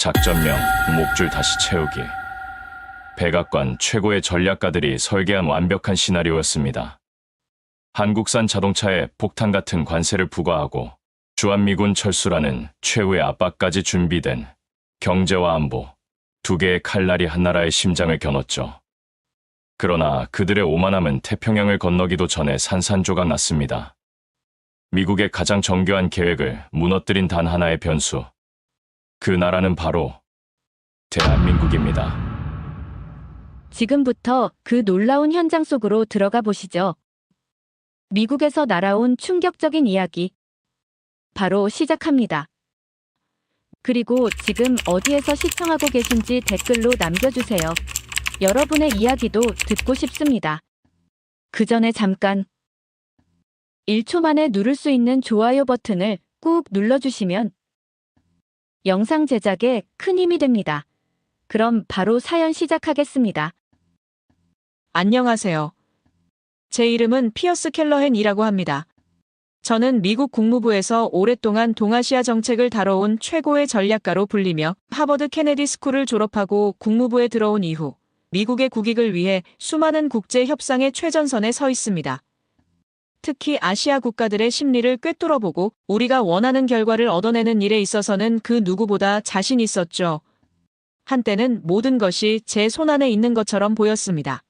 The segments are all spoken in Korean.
작전명 목줄 다시 채우기. 백악관 최고의 전략가들이 설계한 완벽한 시나리오였습니다. 한국산 자동차에 폭탄 같은 관세를 부과하고 주한미군 철수라는 최후의 압박까지 준비된 경제와 안보, 두 개의 칼날이 한나라의 심장을 겨눴죠. 그러나 그들의 오만함은 태평양을 건너기도 전에 산산조각 났습니다. 미국의 가장 정교한 계획을 무너뜨린 단 하나의 변수. 그 나라는 바로 대한민국입니다. 지금부터 그 놀라운 현장 속으로 들어가 보시죠. 미국에서 날아온 충격적인 이야기. 바로 시작합니다. 그리고 지금 어디에서 시청하고 계신지 댓글로 남겨주세요. 여러분의 이야기도 듣고 싶습니다. 그 전에 잠깐 1초 만에 누를 수 있는 좋아요 버튼을 꾹 눌러주시면 영상 제작에 큰 힘이 됩니다. 그럼 바로 사연 시작하겠습니다. 안녕하세요. 제 이름은 피어스 켈러헨이라고 합니다. 저는 미국 국무부에서 오랫동안 동아시아 정책을 다뤄온 최고의 전략가로 불리며 하버드 케네디 스쿨을 졸업하고 국무부에 들어온 이후 미국의 국익을 위해 수많은 국제 협상의 최전선에 서 있습니다. 특히 아시아 국가들의 심리를 꿰뚫어보고 우리가 원하는 결과를 얻어내는 일에 있어서는 그 누구보다 자신 있었죠. 한때는 모든 것이 제 손안에 있는 것처럼 보였습니다.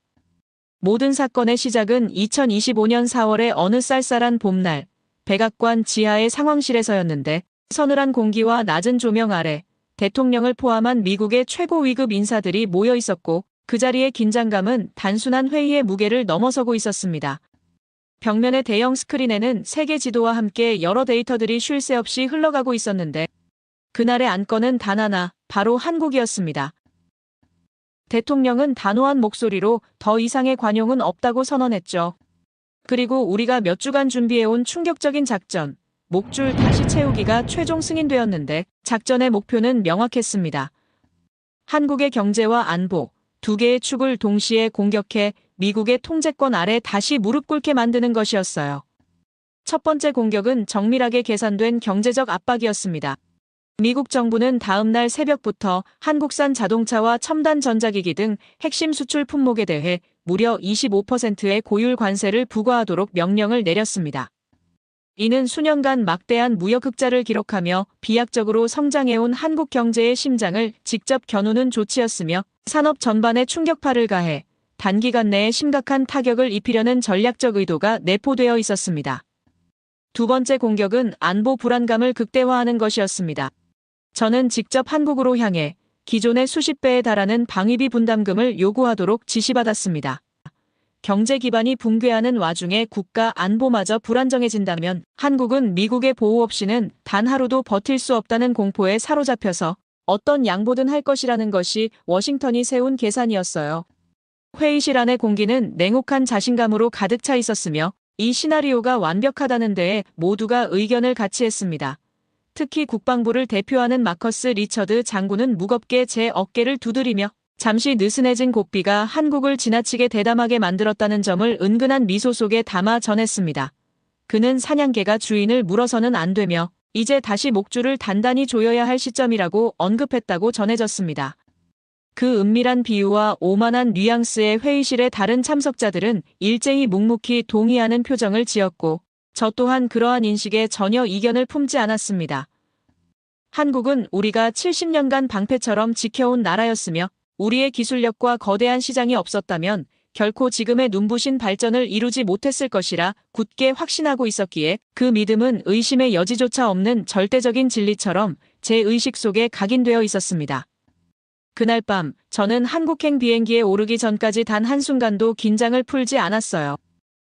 모든 사건의 시작은 2025년 4월의 어느 쌀쌀한 봄날, 백악관 지하의 상황실에서였는데 서늘한 공기와 낮은 조명 아래 대통령을 포함한 미국의 최고 위급 인사들이 모여 있었고 그 자리의 긴장감은 단순한 회의의 무게를 넘어서고 있었습니다. 벽면의 대형 스크린에는 세계 지도와 함께 여러 데이터들이 쉴 새 없이 흘러가고 있었는데 그날의 안건은 단 하나, 바로 한국이었습니다. 대통령은 단호한 목소리로 더 이상의 관용은 없다고 선언했죠. 그리고 우리가 몇 주간 준비해온 충격적인 작전, 목줄 다시 채우기가 최종 승인되었는데 작전의 목표는 명확했습니다. 한국의 경제와 안보, 두 개의 축을 동시에 공격해 미국의 통제권 아래 다시 무릎 꿇게 만드는 것이었어요. 첫 번째 공격은 정밀하게 계산된 경제적 압박이었습니다. 미국 정부는 다음 날 새벽부터 한국산 자동차와 첨단 전자기기 등 핵심 수출 품목에 대해 무려 25%의 고율 관세를 부과하도록 명령을 내렸습니다. 이는 수년간 막대한 무역 흑자를 기록하며 비약적으로 성장해온 한국 경제의 심장을 직접 겨누는 조치였으며 산업 전반에 충격파를 가해 단기간 내에 심각한 타격을 입히려는 전략적 의도가 내포되어 있었습니다. 두 번째 공격은 안보 불안감을 극대화하는 것이었습니다. 저는 직접 한국으로 향해 기존의 수십 배에 달하는 방위비 분담금을 요구하도록 지시받았습니다. 경제 기반이 붕괴하는 와중에 국가 안보마저 불안정해진다면 한국은 미국의 보호 없이는 단 하루도 버틸 수 없다는 공포에 사로잡혀서 어떤 양보든 할 것이라는 것이 워싱턴이 세운 계산이었어요. 회의실 안의 공기는 냉혹한 자신감으로 가득 차 있었으며 이 시나리오가 완벽하다는 데에 모두가 의견을 같이 했습니다. 특히 국방부를 대표하는 마커스 리처드 장군은 무겁게 제 어깨를 두드리며 잠시 느슨해진 고삐가 한국을 지나치게 대담하게 만들었다는 점을 은근한 미소 속에 담아 전했습니다. 그는 사냥개가 주인을 물어서는 안 되며 이제 다시 목줄을 단단히 조여야 할 시점이라고 언급했다고 전해졌습니다. 그 은밀한 비유와 오만한 뉘앙스의 회의실의 다른 참석자들은 일제히 묵묵히 동의하는 표정을 지었고 저 또한 그러한 인식에 전혀 이견을 품지 않았습니다. 한국은 우리가 70년간 방패처럼 지켜온 나라였으며 우리의 기술력과 거대한 시장이 없었다면 결코 지금의 눈부신 발전을 이루지 못했을 것이라 굳게 확신하고 있었기에 그 믿음은 의심의 여지조차 없는 절대적인 진리처럼 제 의식 속에 각인되어 있었습니다. 그날 밤 저는 한국행 비행기에 오르기 전까지 단 한순간도 긴장을 풀지 않았어요.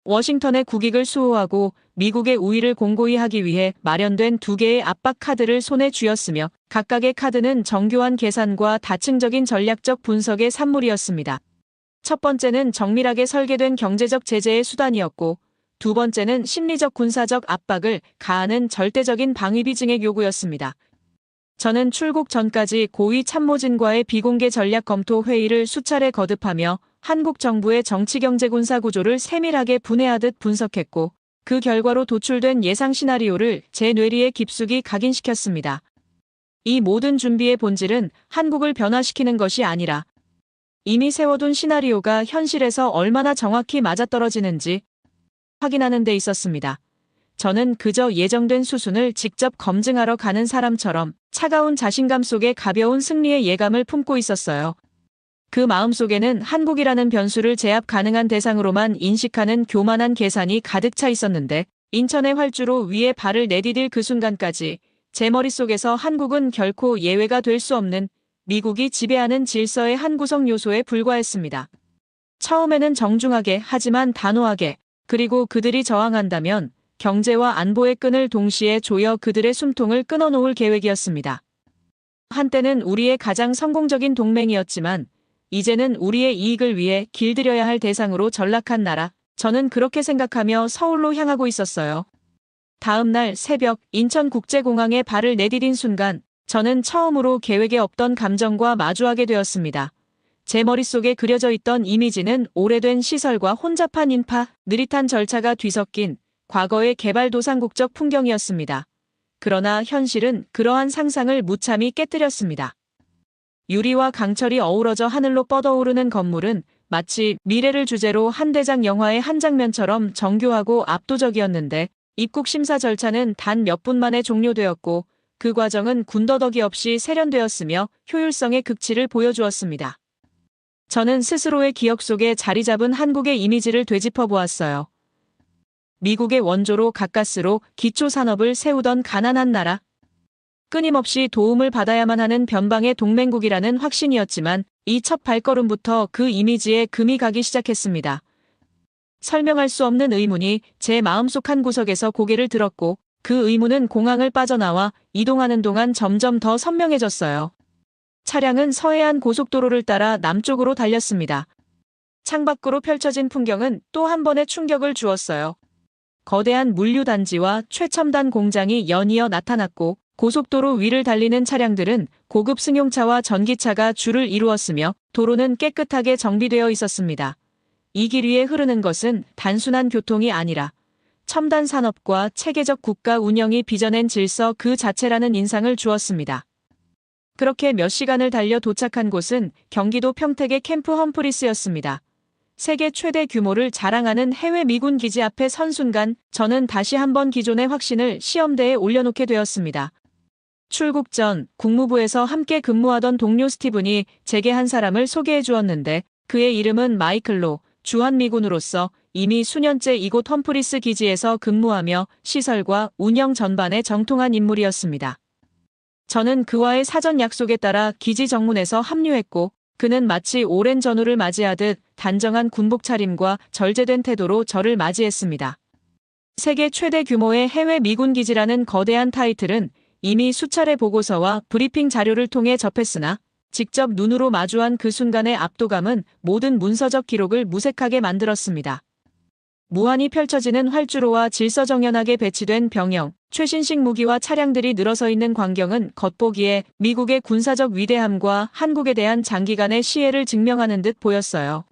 워싱턴의 국익을 수호하고 미국의 우위를 공고히 하기 위해 마련된 두 개의 압박 카드를 손에 쥐었으며 각각의 카드는 정교한 계산과 다층적인 전략적 분석의 산물이었습니다. 첫 번째는 정밀하게 설계된 경제적 제재의 수단이었고 두 번째는 심리적 군사적 압박을 가하는 절대적인 방위비 증액 요구였습니다. 저는 출국 전까지 고위 참모진과의 비공개 전략 검토 회의를 수차례 거듭하며 한국 정부의 정치경제군사 구조를 세밀하게 분해하듯 분석했고 그 결과로 도출된 예상 시나리오를 제 뇌리에 깊숙이 각인시켰습니다. 이 모든 준비의 본질은 한국을 변화시키는 것이 아니라 이미 세워둔 시나리오가 현실에서 얼마나 정확히 맞아떨어지는지 확인하는 데 있었습니다. 저는 그저 예정된 수순을 직접 검증하러 가는 사람처럼 차가운 자신감 속에 가벼운 승리의 예감을 품고 있었어요. 그 마음속에는 한국이라는 변수를 제압 가능한 대상으로만 인식하는 교만한 계산이 가득 차 있었는데, 인천의 활주로 위에 발을 내디딜 그 순간까지 제 머릿속에서 한국은 결코 예외가 될 수 없는 미국이 지배하는 질서의 한 구성 요소에 불과했습니다. 처음에는 정중하게, 하지만 단호하게, 그리고 그들이 저항한다면 경제와 안보의 끈을 동시에 조여 그들의 숨통을 끊어놓을 계획이었습니다. 한때는 우리의 가장 성공적인 동맹이었지만 이제는 우리의 이익을 위해 길들여야 할 대상으로 전락한 나라, 저는 그렇게 생각하며 서울로 향하고 있었어요. 다음 날 새벽 인천국제공항에 발을 내디딘 순간 저는 처음으로 계획에 없던 감정과 마주하게 되었습니다. 제 머릿속에 그려져 있던 이미지는 오래된 시설과 혼잡한 인파, 느릿한 절차가 뒤섞인 과거의 개발도상국적 풍경이었습니다. 그러나 현실은 그러한 상상을 무참히 깨뜨렸습니다. 유리와 강철이 어우러져 하늘로 뻗어오르는 건물은 마치 미래를 주제로 한 대작 영화의 한 장면처럼 정교하고 압도적이었는데, 입국 심사 절차는 단 몇 분 만에 종료되었고 그 과정은 군더더기 없이 세련되었으며 효율성의 극치를 보여주었습니다. 저는 스스로의 기억 속에 자리 잡은 한국의 이미지를 되짚어 보았어요. 미국의 원조로 가까스로 기초 산업을 세우던 가난한 나라. 끊임없이 도움을 받아야만 하는 변방의 동맹국이라는 확신이었지만 이 첫 발걸음부터 그 이미지에 금이 가기 시작했습니다. 설명할 수 없는 의문이 제 마음속 한 구석에서 고개를 들었고 그 의문은 공항을 빠져나와 이동하는 동안 점점 더 선명해졌어요. 차량은 서해안 고속도로를 따라 남쪽으로 달렸습니다. 창밖으로 펼쳐진 풍경은 또 한 번의 충격을 주었어요. 거대한 물류단지와 최첨단 공장이 연이어 나타났고 고속도로 위를 달리는 차량들은 고급 승용차와 전기차가 줄을 이루었으며 도로는 깨끗하게 정비되어 있었습니다. 이 길 위에 흐르는 것은 단순한 교통이 아니라 첨단 산업과 체계적 국가 운영이 빚어낸 질서 그 자체라는 인상을 주었습니다. 그렇게 몇 시간을 달려 도착한 곳은 경기도 평택의 캠프 험프리스였습니다. 세계 최대 규모를 자랑하는 해외 미군 기지 앞에 선 순간 저는 다시 한번 기존의 확신을 시험대에 올려놓게 되었습니다. 출국 전 국무부에서 함께 근무하던 동료 스티븐이 제게 한 사람을 소개해 주었는데 그의 이름은 마이클로, 주한미군으로서 이미 수년째 이곳 험프리스 기지에서 근무하며 시설과 운영 전반에 정통한 인물이었습니다. 저는 그와의 사전 약속에 따라 기지 정문에서 합류했고 그는 마치 오랜 전우를 맞이하듯 단정한 군복 차림과 절제된 태도로 저를 맞이했습니다. 세계 최대 규모의 해외 미군 기지라는 거대한 타이틀은 이미 수차례 보고서와 브리핑 자료를 통해 접했으나 직접 눈으로 마주한 그 순간의 압도감은 모든 문서적 기록을 무색하게 만들었습니다. 무한히 펼쳐지는 활주로와 질서정연하게 배치된 병영, 최신식 무기와 차량들이 늘어서 있는 광경은 겉보기에 미국의 군사적 위대함과 한국에 대한 장기간의 시혜를 증명하는 듯 보였어요.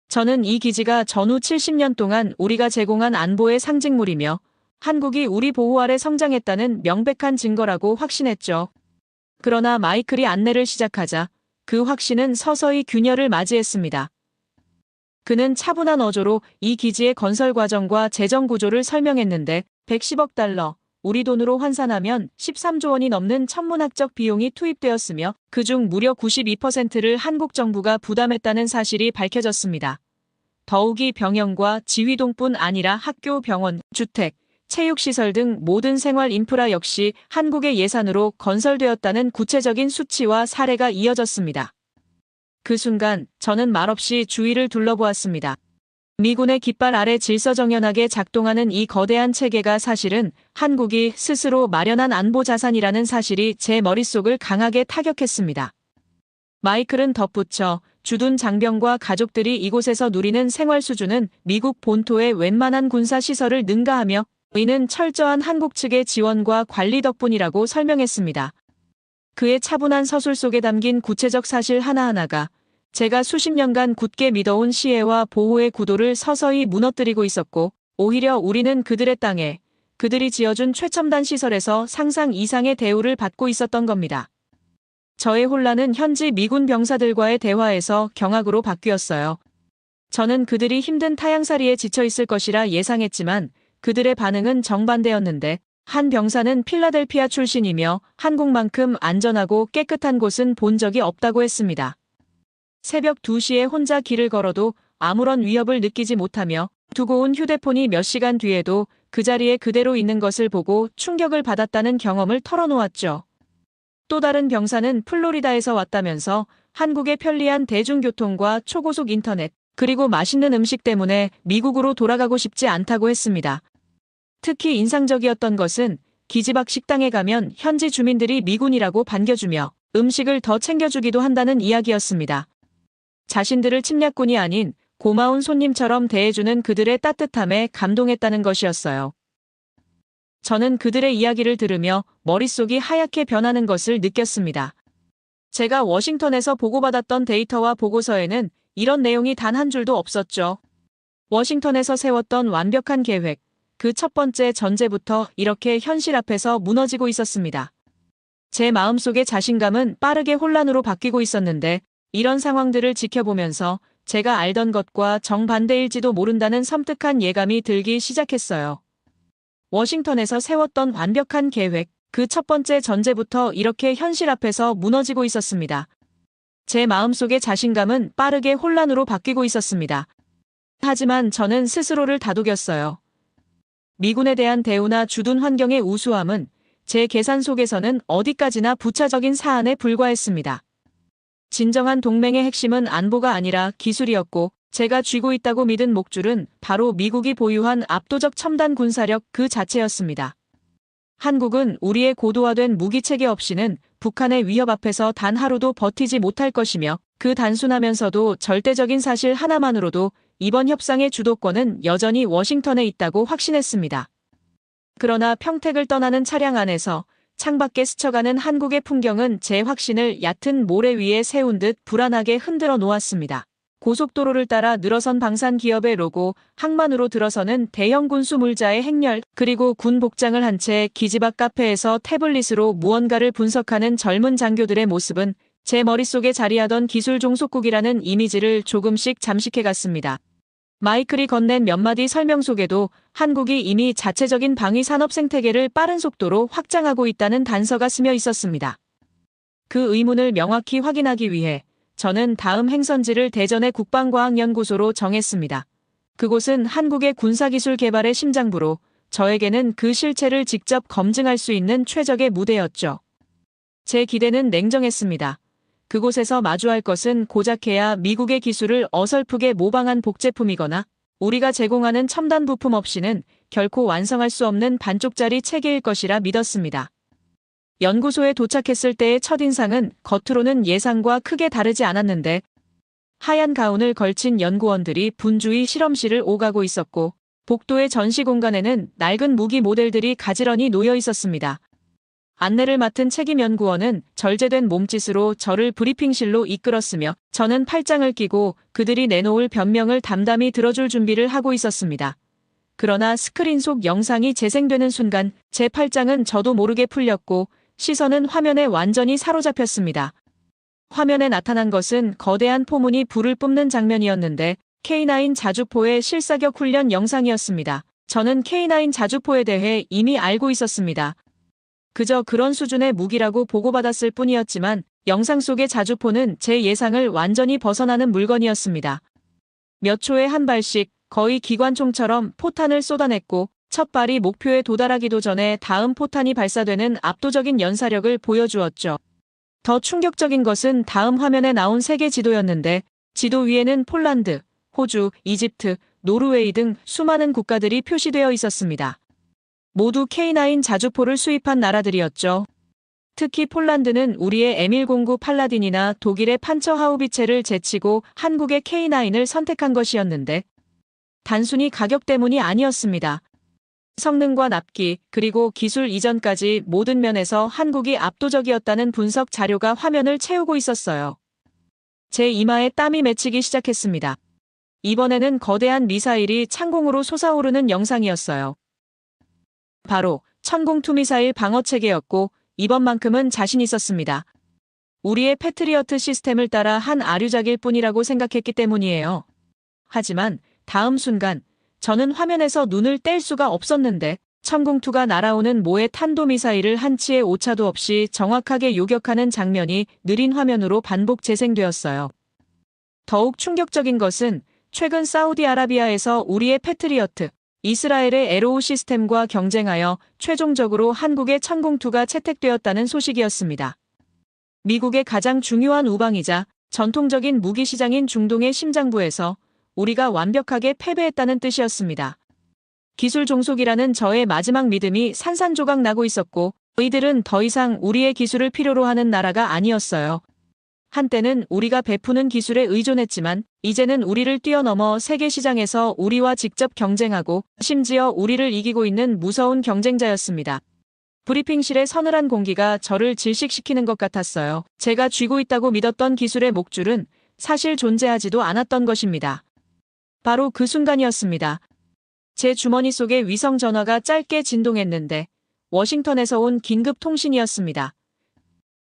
저는 이 기지가 전후 70년 동안 우리가 제공한 안보의 상징물이며 한국이 우리 보호 아래 성장했다는 명백한 증거라고 확신했죠. 그러나 마이클이 안내를 시작하자 그 확신은 서서히 균열을 맞이했습니다. 그는 차분한 어조로 이 기지의 건설 과정과 재정 구조를 설명했는데 110억 달러, 우리 돈으로 환산하면 13조 원이 넘는 천문학적 비용이 투입되었으며 그중 무려 92%를 한국 정부가 부담했다는 사실이 밝혀졌습니다. 더욱이 병영과 지휘동뿐 아니라 학교, 병원, 주택, 체육시설 등 모든 생활 인프라 역시 한국의 예산으로 건설되었다는 구체적인 수치와 사례가 이어졌습니다. 그 순간 저는 말없이 주위를 둘러보았습니다. 미군의 깃발 아래 질서정연하게 작동하는 이 거대한 체계가 사실은 한국이 스스로 마련한 안보 자산이라는 사실이 제 머릿속을 강하게 타격했습니다. 마이클은 덧붙여 주둔 장병과 가족들이 이곳에서 누리는 생활 수준은 미국 본토의 웬만한 군사시설을 능가하며 이는 철저한 한국 측의 지원과 관리 덕분이라고 설명했습니다. 그의 차분한 서술 속에 담긴 구체적 사실 하나하나가 제가 수십 년간 굳게 믿어온 시혜와 보호의 구도를 서서히 무너뜨리고 있었고 오히려 우리는 그들의 땅에, 그들이 지어준 최첨단 시설에서 상상 이상의 대우를 받고 있었던 겁니다. 저의 혼란은 현지 미군 병사들과의 대화에서 경악으로 바뀌었어요. 저는 그들이 힘든 타향살이에 지쳐 있을 것이라 예상했지만 그들의 반응은 정반대였는데, 한 병사는 필라델피아 출신이며 한국만큼 안전하고 깨끗한 곳은 본 적이 없다고 했습니다. 새벽 2시에 혼자 길을 걸어도 아무런 위협을 느끼지 못하며 두고 온 휴대폰이 몇 시간 뒤에도 그 자리에 그대로 있는 것을 보고 충격을 받았다는 경험을 털어놓았죠. 또 다른 병사는 플로리다에서 왔다면서 한국의 편리한 대중교통과 초고속 인터넷, 그리고 맛있는 음식 때문에 미국으로 돌아가고 싶지 않다고 했습니다. 특히 인상적이었던 것은 기지박 식당에 가면 현지 주민들이 미군이라고 반겨주며 음식을 더 챙겨주기도 한다는 이야기였습니다. 자신들을 침략군이 아닌 고마운 손님처럼 대해주는 그들의 따뜻함에 감동했다는 것이었어요. 저는 그들의 이야기를 들으며 머릿속이 하얗게 변하는 것을 느꼈습니다. 제가 워싱턴에서 보고받았던 데이터와 보고서에는 이런 내용이 단 한 줄도 없었죠. 워싱턴에서 세웠던 완벽한 계획, 그 첫 번째 전제부터 이렇게 현실 앞에서 무너지고 있었습니다. 제 마음속의 자신감은 빠르게 혼란으로 바뀌고 있었는데, 이런 상황들을 지켜보면서 제가 알던 것과 정반대일지도 모른다는 섬뜩한 예감이 들기 시작했어요. 워싱턴에서 세웠던 완벽한 계획, 그 첫 번째 전제부터 이렇게 현실 앞에서 무너지고 있었습니다. 제 마음속의 자신감은 빠르게 혼란으로 바뀌고 있었습니다. 하지만 저는 스스로를 다독였어요. 미군에 대한 대우나 주둔 환경의 우수함은 제 계산 속에서는 어디까지나 부차적인 사안에 불과했습니다. 진정한 동맹의 핵심은 안보가 아니라 기술이었고, 제가 쥐고 있다고 믿은 목줄은 바로 미국이 보유한 압도적 첨단 군사력 그 자체였습니다. 한국은 우리의 고도화된 무기체계 없이는 북한의 위협 앞에서 단 하루도 버티지 못할 것이며, 그 단순하면서도 절대적인 사실 하나만으로도 이번 협상의 주도권은 여전히 워싱턴에 있다고 확신했습니다. 그러나 평택을 떠나는 차량 안에서 창밖에 스쳐가는 한국의 풍경은 제 확신을 얕은 모래 위에 세운 듯 불안하게 흔들어 놓았습니다. 고속도로를 따라 늘어선 방산 기업의 로고, 항만으로 들어서는 대형 군수 물자의 행렬, 그리고 군 복장을 한 채 기지 밖 카페에서 태블릿으로 무언가를 분석하는 젊은 장교들의 모습은 제 머릿속에 자리하던 기술 종속국이라는 이미지를 조금씩 잠식해갔습니다. 마이클이 건넨 몇 마디 설명 속에도 한국이 이미 자체적인 방위 산업 생태계를 빠른 속도로 확장하고 있다는 단서가 스며 있었습니다. 그 의문을 명확히 확인하기 위해 저는 다음 행선지를 대전의 국방과학연구소로 정했습니다. 그곳은 한국의 군사기술 개발의 심장부로 저에게는 그 실체를 직접 검증할 수 있는 최적의 무대였죠. 제 기대는 냉정했습니다. 그곳에서 마주할 것은 고작해야 미국의 기술을 어설프게 모방한 복제품이거나 우리가 제공하는 첨단 부품 없이는 결코 완성할 수 없는 반쪽짜리 체계일 것이라 믿었습니다. 연구소에 도착했을 때의 첫인상은 겉으로는 예상과 크게 다르지 않았는데, 하얀 가운을 걸친 연구원들이 분주히 실험실을 오가고 있었고, 복도의 전시 공간에는 낡은 무기 모델들이 가지런히 놓여 있었습니다. 안내를 맡은 책임 연구원은 절제된 몸짓으로 저를 브리핑실로 이끌었으며, 저는 팔짱을 끼고 그들이 내놓을 변명을 담담히 들어줄 준비를 하고 있었습니다. 그러나 스크린 속 영상이 재생되는 순간 제 팔짱은 저도 모르게 풀렸고 시선은 화면에 완전히 사로잡혔습니다. 화면에 나타난 것은 거대한 포문이 불을 뿜는 장면이었는데 K9 자주포의 실사격 훈련 영상이었습니다. 저는 K9 자주포에 대해 이미 알고 있었습니다. 그저 그런 수준의 무기라고 보고받았을 뿐이었지만 영상 속의 자주포는 제 예상을 완전히 벗어나는 물건이었습니다. 몇 초에 한 발씩 거의 기관총처럼 포탄을 쏟아냈고 첫 발이 목표에 도달하기도 전에 다음 포탄이 발사되는 압도적인 연사력을 보여주었죠. 더 충격적인 것은 다음 화면에 나온 세계 지도였는데 지도 위에는 폴란드, 호주, 이집트, 노르웨이 등 수많은 국가들이 표시되어 있었습니다. 모두 K9 자주포를 수입한 나라들이었죠. 특히 폴란드는 우리의 M109 팔라딘이나 독일의 판처 하우비체를 제치고 한국의 K9을 선택한 것이었는데 단순히 가격 때문이 아니었습니다. 성능과 납기, 그리고 기술 이전까지 모든 면에서 한국이 압도적이었다는 분석 자료가 화면을 채우고 있었어요. 제 이마에 땀이 맺히기 시작했습니다. 이번에는 거대한 미사일이 창공으로 솟아오르는 영상이었어요. 바로 천공투 미사일 방어 체계였고 이번만큼은 자신 있었습니다. 우리의 패트리어트 시스템을 따라 한 아류작일 뿐이라고 생각했기 때문이에요. 하지만 다음 순간 저는 화면에서 눈을 뗄 수가 없었는데 천공투가 날아오는 모의 탄도미사일을 한치의 오차도 없이 정확하게 요격하는 장면이 느린 화면으로 반복 재생되었어요. 더욱 충격적인 것은 최근 사우디아라비아에서 우리의 패트리어트, 이스라엘의 에로우 시스템과 경쟁하여 최종적으로 한국의 천공투가 채택되었다는 소식이었습니다. 미국의 가장 중요한 우방이자 전통적인 무기 시장인 중동의 심장부에서 우리가 완벽하게 패배했다는 뜻이었습니다. 기술 종속이라는 저의 마지막 믿음이 산산조각 나고 있었고 이들은 더 이상 우리의 기술을 필요로 하는 나라가 아니었어요. 한때는 우리가 베푸는 기술에 의존했지만 이제는 우리를 뛰어넘어 세계 시장에서 우리와 직접 경쟁하고 심지어 우리를 이기고 있는 무서운 경쟁자였습니다. 브리핑실의 서늘한 공기가 저를 질식시키는 것 같았어요. 제가 쥐고 있다고 믿었던 기술의 목줄은 사실 존재하지도 않았던 것입니다. 바로 그 순간이었습니다. 제 주머니 속에 위성 전화가 짧게 진동했는데 워싱턴에서 온 긴급 통신이었습니다.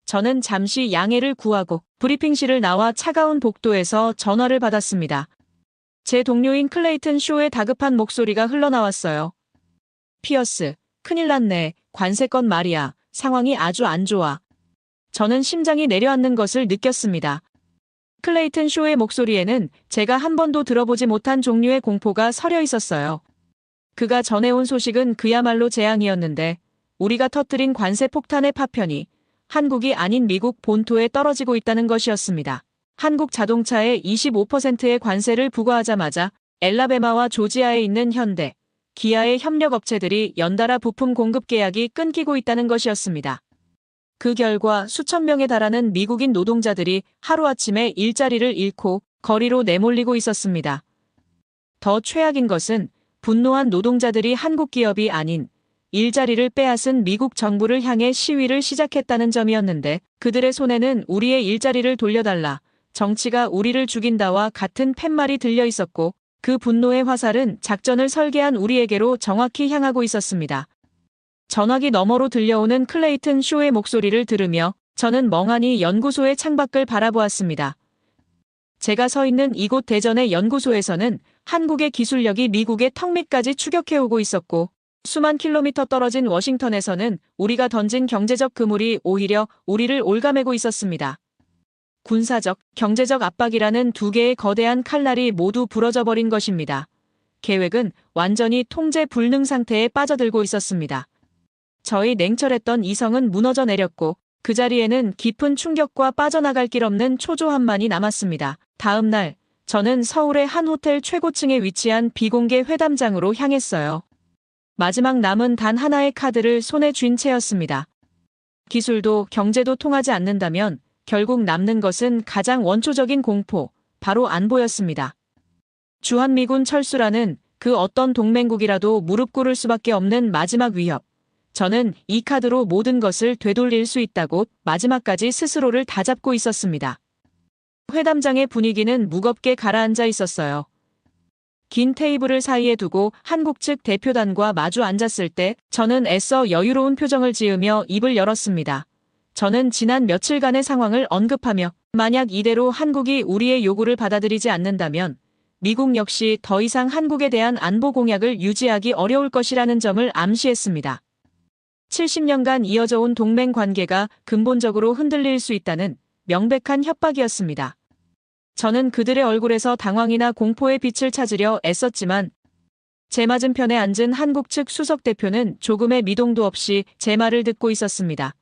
저는 잠시 양해를 구하고 브리핑실을 나와 차가운 복도에서 전화를 받았습니다. 제 동료인 클레이튼 쇼의 다급한 목소리가 흘러나왔어요. 피어스, 큰일 났네. 관세건 말이야. 상황이 아주 안 좋아. 저는 심장이 내려앉는 것을 느꼈습니다. 클레이튼 쇼의 목소리에는 제가 한 번도 들어보지 못한 종류의 공포가 서려 있었어요. 그가 전해온 소식은 그야말로 재앙이었는데 우리가 터뜨린 관세 폭탄의 파편이 한국이 아닌 미국 본토에 떨어지고 있다는 것이었습니다. 한국 자동차에 25%의 관세를 부과하자마자 엘라베마와 조지아에 있는 현대, 기아의 협력업체들이 연달아 부품 공급 계약이 끊기고 있다는 것이었습니다. 그 결과 수천 명에 달하는 미국인 노동자들이 하루아침에 일자리를 잃고 거리로 내몰리고 있었습니다. 더 최악인 것은 분노한 노동자들이 한국 기업이 아닌 일자리를 빼앗은 미국 정부를 향해 시위를 시작했다는 점이었는데 그들의 손에는 우리의 일자리를 돌려달라, 정치가 우리를 죽인다와 같은 팻말이 들려 있었고 그 분노의 화살은 작전을 설계한 우리에게로 정확히 향하고 있었습니다. 전화기 너머로 들려오는 클레이튼 쇼의 목소리를 들으며 저는 멍하니 연구소의 창밖을 바라보았습니다. 제가 서 있는 이곳 대전의 연구소에서는 한국의 기술력이 미국의 턱 밑까지 추격해오고 있었고 수만 킬로미터 떨어진 워싱턴에서는 우리가 던진 경제적 그물이 오히려 우리를 올가매고 있었습니다. 군사적, 경제적 압박이라는 두 개의 거대한 칼날이 모두 부러져 버린 것입니다. 계획은 완전히 통제 불능 상태에 빠져들고 있었습니다. 저희 냉철했던 이성은 무너져 내렸고 그 자리에는 깊은 충격과 빠져나갈 길 없는 초조함만이 남았습니다. 다음 날 저는 서울의 한 호텔 최고층에 위치한 비공개 회담장으로 향했어요. 마지막 남은 단 하나의 카드를 손에 쥔 채였습니다. 기술도 경제도 통하지 않는다면 결국 남는 것은 가장 원초적인 공포, 바로 안보였습니다. 주한미군 철수라는 그 어떤 동맹국이라도 무릎 꿇을 수밖에 없는 마지막 위협. 저는 이 카드로 모든 것을 되돌릴 수 있다고 마지막까지 스스로를 다잡고 있었습니다. 회담장의 분위기는 무겁게 가라앉아 있었어요. 긴 테이블을 사이에 두고 한국 측 대표단과 마주 앉았을 때 저는 애써 여유로운 표정을 지으며 입을 열었습니다. 저는 지난 며칠간의 상황을 언급하며 만약 이대로 한국이 우리의 요구를 받아들이지 않는다면 미국 역시 더 이상 한국에 대한 안보 공약을 유지하기 어려울 것이라는 점을 암시했습니다. 70년간 이어져 온 동맹 관계가 근본적으로 흔들릴 수 있다는 명백한 협박이었습니다. 저는 그들의 얼굴에서 당황이나 공포의 빛을 찾으려 애썼지만 제 맞은편에 앉은 한국 측 수석 대표는 조금의 미동도 없이 제 말을 듣고 있었습니다.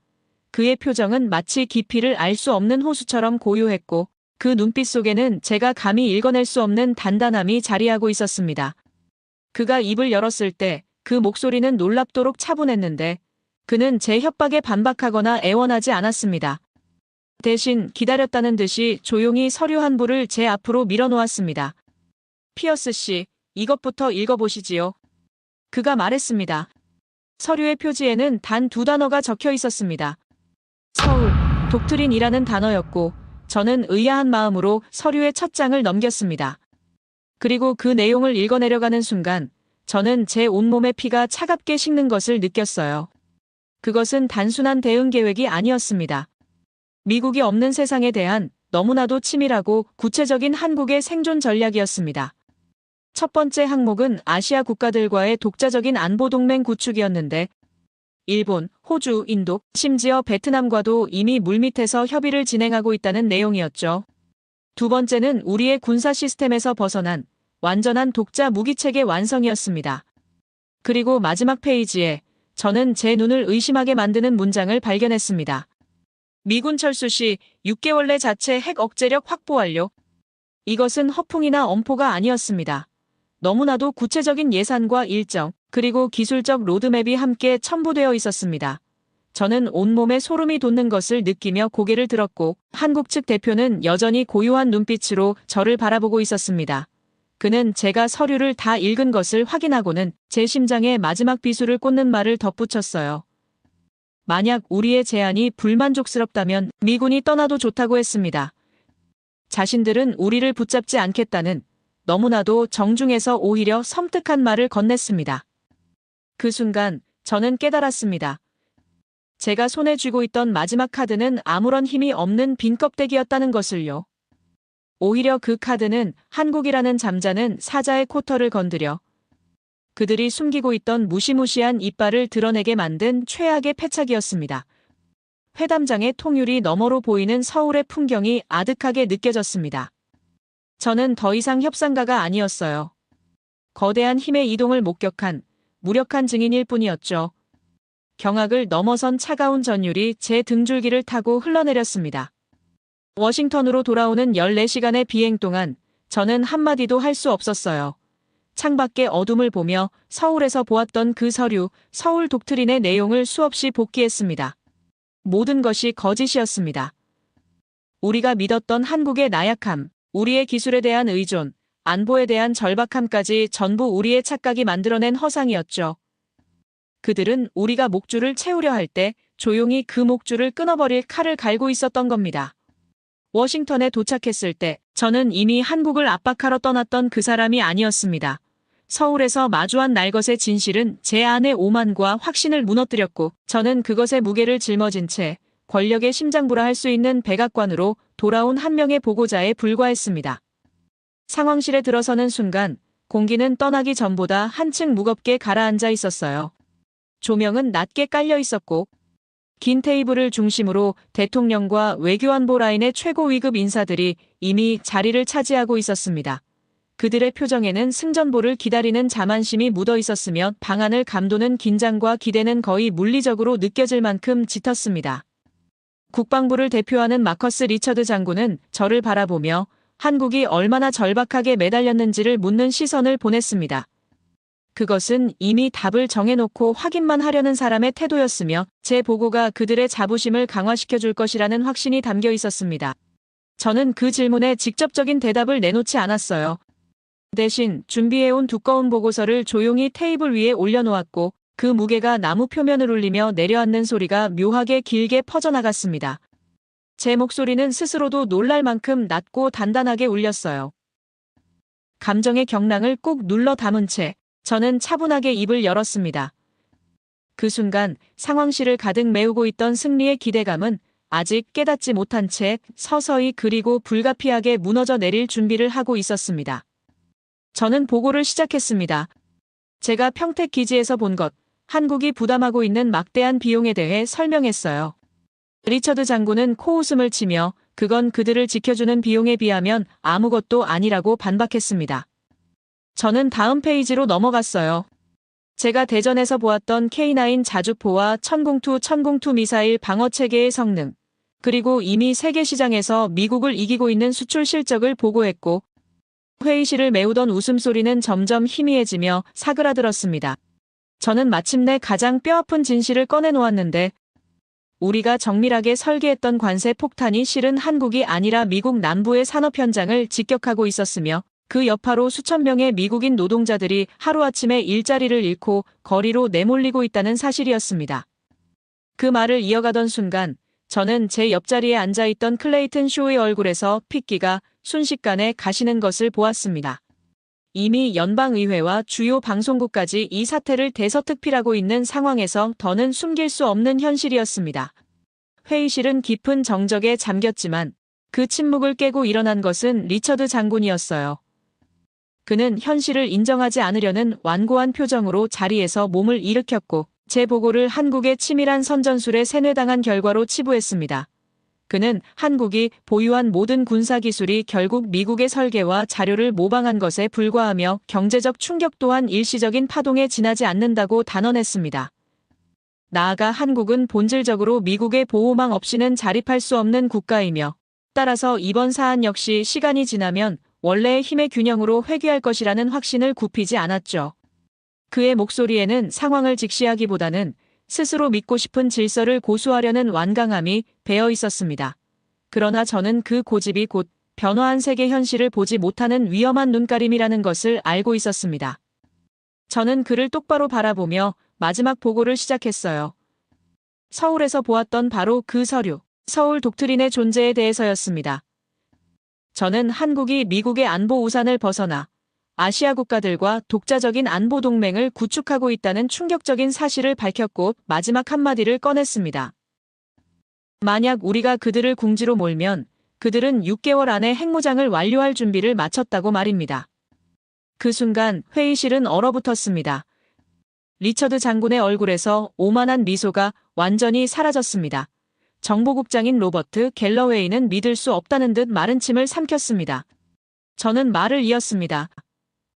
그의 표정은 마치 깊이를 알 수 없는 호수처럼 고요했고 그 눈빛 속에는 제가 감히 읽어낼 수 없는 단단함이 자리하고 있었습니다. 그가 입을 열었을 때 그 목소리는 놀랍도록 차분했는데 그는 제 협박에 반박하거나 애원하지 않았습니다. 대신 기다렸다는 듯이 조용히 서류 한 부를 제 앞으로 밀어놓았습니다. 피어스 씨, 이것부터 읽어보시지요. 그가 말했습니다. 서류의 표지에는 단 두 단어가 적혀 있었습니다. 서울, 독트린이라는 단어였고 저는 의아한 마음으로 서류의 첫 장을 넘겼습니다. 그리고 그 내용을 읽어내려가는 순간 저는 제 온몸의 피가 차갑게 식는 것을 느꼈어요. 그것은 단순한 대응 계획이 아니었습니다. 미국이 없는 세상에 대한 너무나도 치밀하고 구체적인 한국의 생존 전략이었습니다. 첫 번째 항목은 아시아 국가들과의 독자적인 안보 동맹 구축이었는데 일본, 호주, 인도, 심지어 베트남과도 이미 물밑에서 협의를 진행하고 있다는 내용이었죠. 두 번째는 우리의 군사 시스템에서 벗어난 완전한 독자 무기체계 완성이었습니다. 그리고 마지막 페이지에 저는 제 눈을 의심하게 만드는 문장을 발견했습니다. 미군 철수 시 6개월 내 자체 핵 억제력 확보 완료. 이것은 허풍이나 엄포가 아니었습니다. 너무나도 구체적인 예산과 일정, 그리고 기술적 로드맵이 함께 첨부되어 있었습니다. 저는 온몸에 소름이 돋는 것을 느끼며 고개를 들었고 한국 측 대표는 여전히 고요한 눈빛으로 저를 바라보고 있었습니다. 그는 제가 서류를 다 읽은 것을 확인하고는 제 심장에 마지막 비수를 꽂는 말을 덧붙였어요. 만약 우리의 제안이 불만족스럽다면 미군이 떠나도 좋다고 했습니다. 자신들은 우리를 붙잡지 않겠다는 너무나도 정중해서 오히려 섬뜩한 말을 건넸습니다. 그 순간 저는 깨달았습니다. 제가 손에 쥐고 있던 마지막 카드는 아무런 힘이 없는 빈 껍데기였다는 것을요. 오히려 그 카드는 한국이라는 잠자는 사자의 코털을 건드려 그들이 숨기고 있던 무시무시한 이빨을 드러내게 만든 최악의 패착이었습니다. 회담장의 통유리 너머로 보이는 서울의 풍경이 아득하게 느껴졌습니다. 저는 더 이상 협상가가 아니었어요. 거대한 힘의 이동을 목격한 무력한 증인일 뿐이었죠. 경악을 넘어선 차가운 전율이 제 등줄기를 타고 흘러내렸습니다. 워싱턴으로 돌아오는 14시간의 비행 동안 저는 한마디도 할 수 없었어요. 창밖의 어둠을 보며 서울에서 보았던 그 서류, 서울 독트린의 내용을 수없이 복기했습니다. 모든 것이 거짓이었습니다. 우리가 믿었던 한국의 나약함, 우리의 기술에 대한 의존, 안보에 대한 절박함까지 전부 우리의 착각이 만들어낸 허상이었죠. 그들은 우리가 목줄을 채우려 할 때 조용히 그 목줄을 끊어버릴 칼을 갈고 있었던 겁니다. 워싱턴에 도착했을 때 저는 이미 한국을 압박하러 떠났던 그 사람이 아니었습니다. 서울에서 마주한 날것의 진실은 제 안의 오만과 확신을 무너뜨렸고 저는 그것의 무게를 짊어진 채 권력의 심장부라 할 수 있는 백악관으로 돌아온 한 명의 보고자에 불과했습니다. 상황실에 들어서는 순간 공기는 떠나기 전보다 한층 무겁게 가라앉아 있었어요. 조명은 낮게 깔려 있었고 긴 테이블을 중심으로 대통령과 외교안보 라인의 최고 위급 인사들이 이미 자리를 차지하고 있었습니다. 그들의 표정에는 승전보를 기다리는 자만심이 묻어 있었으며 방안을 감도는 긴장과 기대는 거의 물리적으로 느껴질 만큼 짙었습니다. 국방부를 대표하는 마커스 리처드 장군은 저를 바라보며 한국이 얼마나 절박하게 매달렸는지를 묻는 시선을 보냈습니다. 그것은 이미 답을 정해놓고 확인만 하려는 사람의 태도였으며 제 보고가 그들의 자부심을 강화시켜줄 것이라는 확신이 담겨 있었습니다. 저는 그 질문에 직접적인 대답을 내놓지 않았어요. 대신 준비해온 두꺼운 보고서를 조용히 테이블 위에 올려놓았고 그 무게가 나무 표면을 울리며 내려앉는 소리가 묘하게 길게 퍼져나갔습니다. 제 목소리는 스스로도 놀랄 만큼 낮고 단단하게 울렸어요. 감정의 경랑을 꾹 눌러 담은 채 저는 차분하게 입을 열었습니다. 그 순간 상황실을 가득 메우고 있던 승리의 기대감은 아직 깨닫지 못한 채 서서히 그리고 불가피하게 무너져 내릴 준비를 하고 있었습니다. 저는 보고를 시작했습니다. 제가 평택 기지에서 본 것, 한국이 부담하고 있는 막대한 비용에 대해 설명했어요. 리처드 장군은 코웃음을 치며 그건 그들을 지켜주는 비용에 비하면 아무것도 아니라고 반박했습니다. 저는 다음 페이지로 넘어갔어요. 제가 대전에서 보았던 K9 자주포와 천공투 미사일 방어체계의 성능, 그리고 이미 세계 시장에서 미국을 이기고 있는 수출 실적을 보고했고 회의실을 메우던 웃음소리는 점점 희미해지며 사그라들었습니다. 저는 마침내 가장 뼈아픈 진실을 꺼내놓았는데 우리가 정밀하게 설계했던 관세 폭탄이 실은 한국이 아니라 미국 남부의 산업 현장을 직격하고 있었으며 그 여파로 수천 명의 미국인 노동자들이 하루아침에 일자리를 잃고 거리로 내몰리고 있다는 사실이었습니다. 그 말을 이어가던 순간 저는 제 옆자리에 앉아있던 클레이튼 쇼의 얼굴에서 핏기가 순식간에 가시는 것을 보았습니다. 이미 연방의회와 주요 방송국까지 이 사태를 대서특필하고 있는 상황에서 더는 숨길 수 없는 현실이었습니다. 회의실은 깊은 정적에 잠겼지만 그 침묵을 깨고 일어난 것은 리처드 장군이었어요. 그는 현실을 인정하지 않으려는 완고한 표정으로 자리에서 몸을 일으켰고 제 보고를 한국의 치밀한 선전술에 세뇌당한 결과로 치부했습니다. 그는 한국이 보유한 모든 군사기술이 결국 미국의 설계와 자료를 모방한 것에 불과하며 경제적 충격 또한 일시적인 파동에 지나지 않는다고 단언했습니다. 나아가 한국은 본질적으로 미국의 보호망 없이는 자립할 수 없는 국가이며 따라서 이번 사안 역시 시간이 지나면 원래의 힘의 균형으로 회귀할 것이라는 확신을 굽히지 않았죠. 그의 목소리에는 상황을 직시하기보다는 스스로 믿고 싶은 질서를 고수하려는 완강함이 배어 있었습니다. 그러나 저는 그 고집이 곧 변화한 세계 현실을 보지 못하는 위험한 눈가림이라는 것을 알고 있었습니다. 저는 그를 똑바로 바라보며 마지막 보고를 시작했어요. 서울에서 보았던 바로 그 서류, 서울 독트린의 존재에 대해서였습니다. 저는 한국이 미국의 안보 우산을 벗어나 아시아 국가들과 독자적인 안보 동맹을 구축하고 있다는 충격적인 사실을 밝혔고 마지막 한마디를 꺼냈습니다. 만약 우리가 그들을 궁지로 몰면 그들은 6개월 안에 핵무장을 완료할 준비를 마쳤다고 말입니다. 그 순간 회의실은 얼어붙었습니다. 리처드 장군의 얼굴에서 오만한 미소가 완전히 사라졌습니다. 정보국장인 로버트 갤러웨이는 믿을 수 없다는 듯 마른 침을 삼켰습니다. 저는 말을 이었습니다.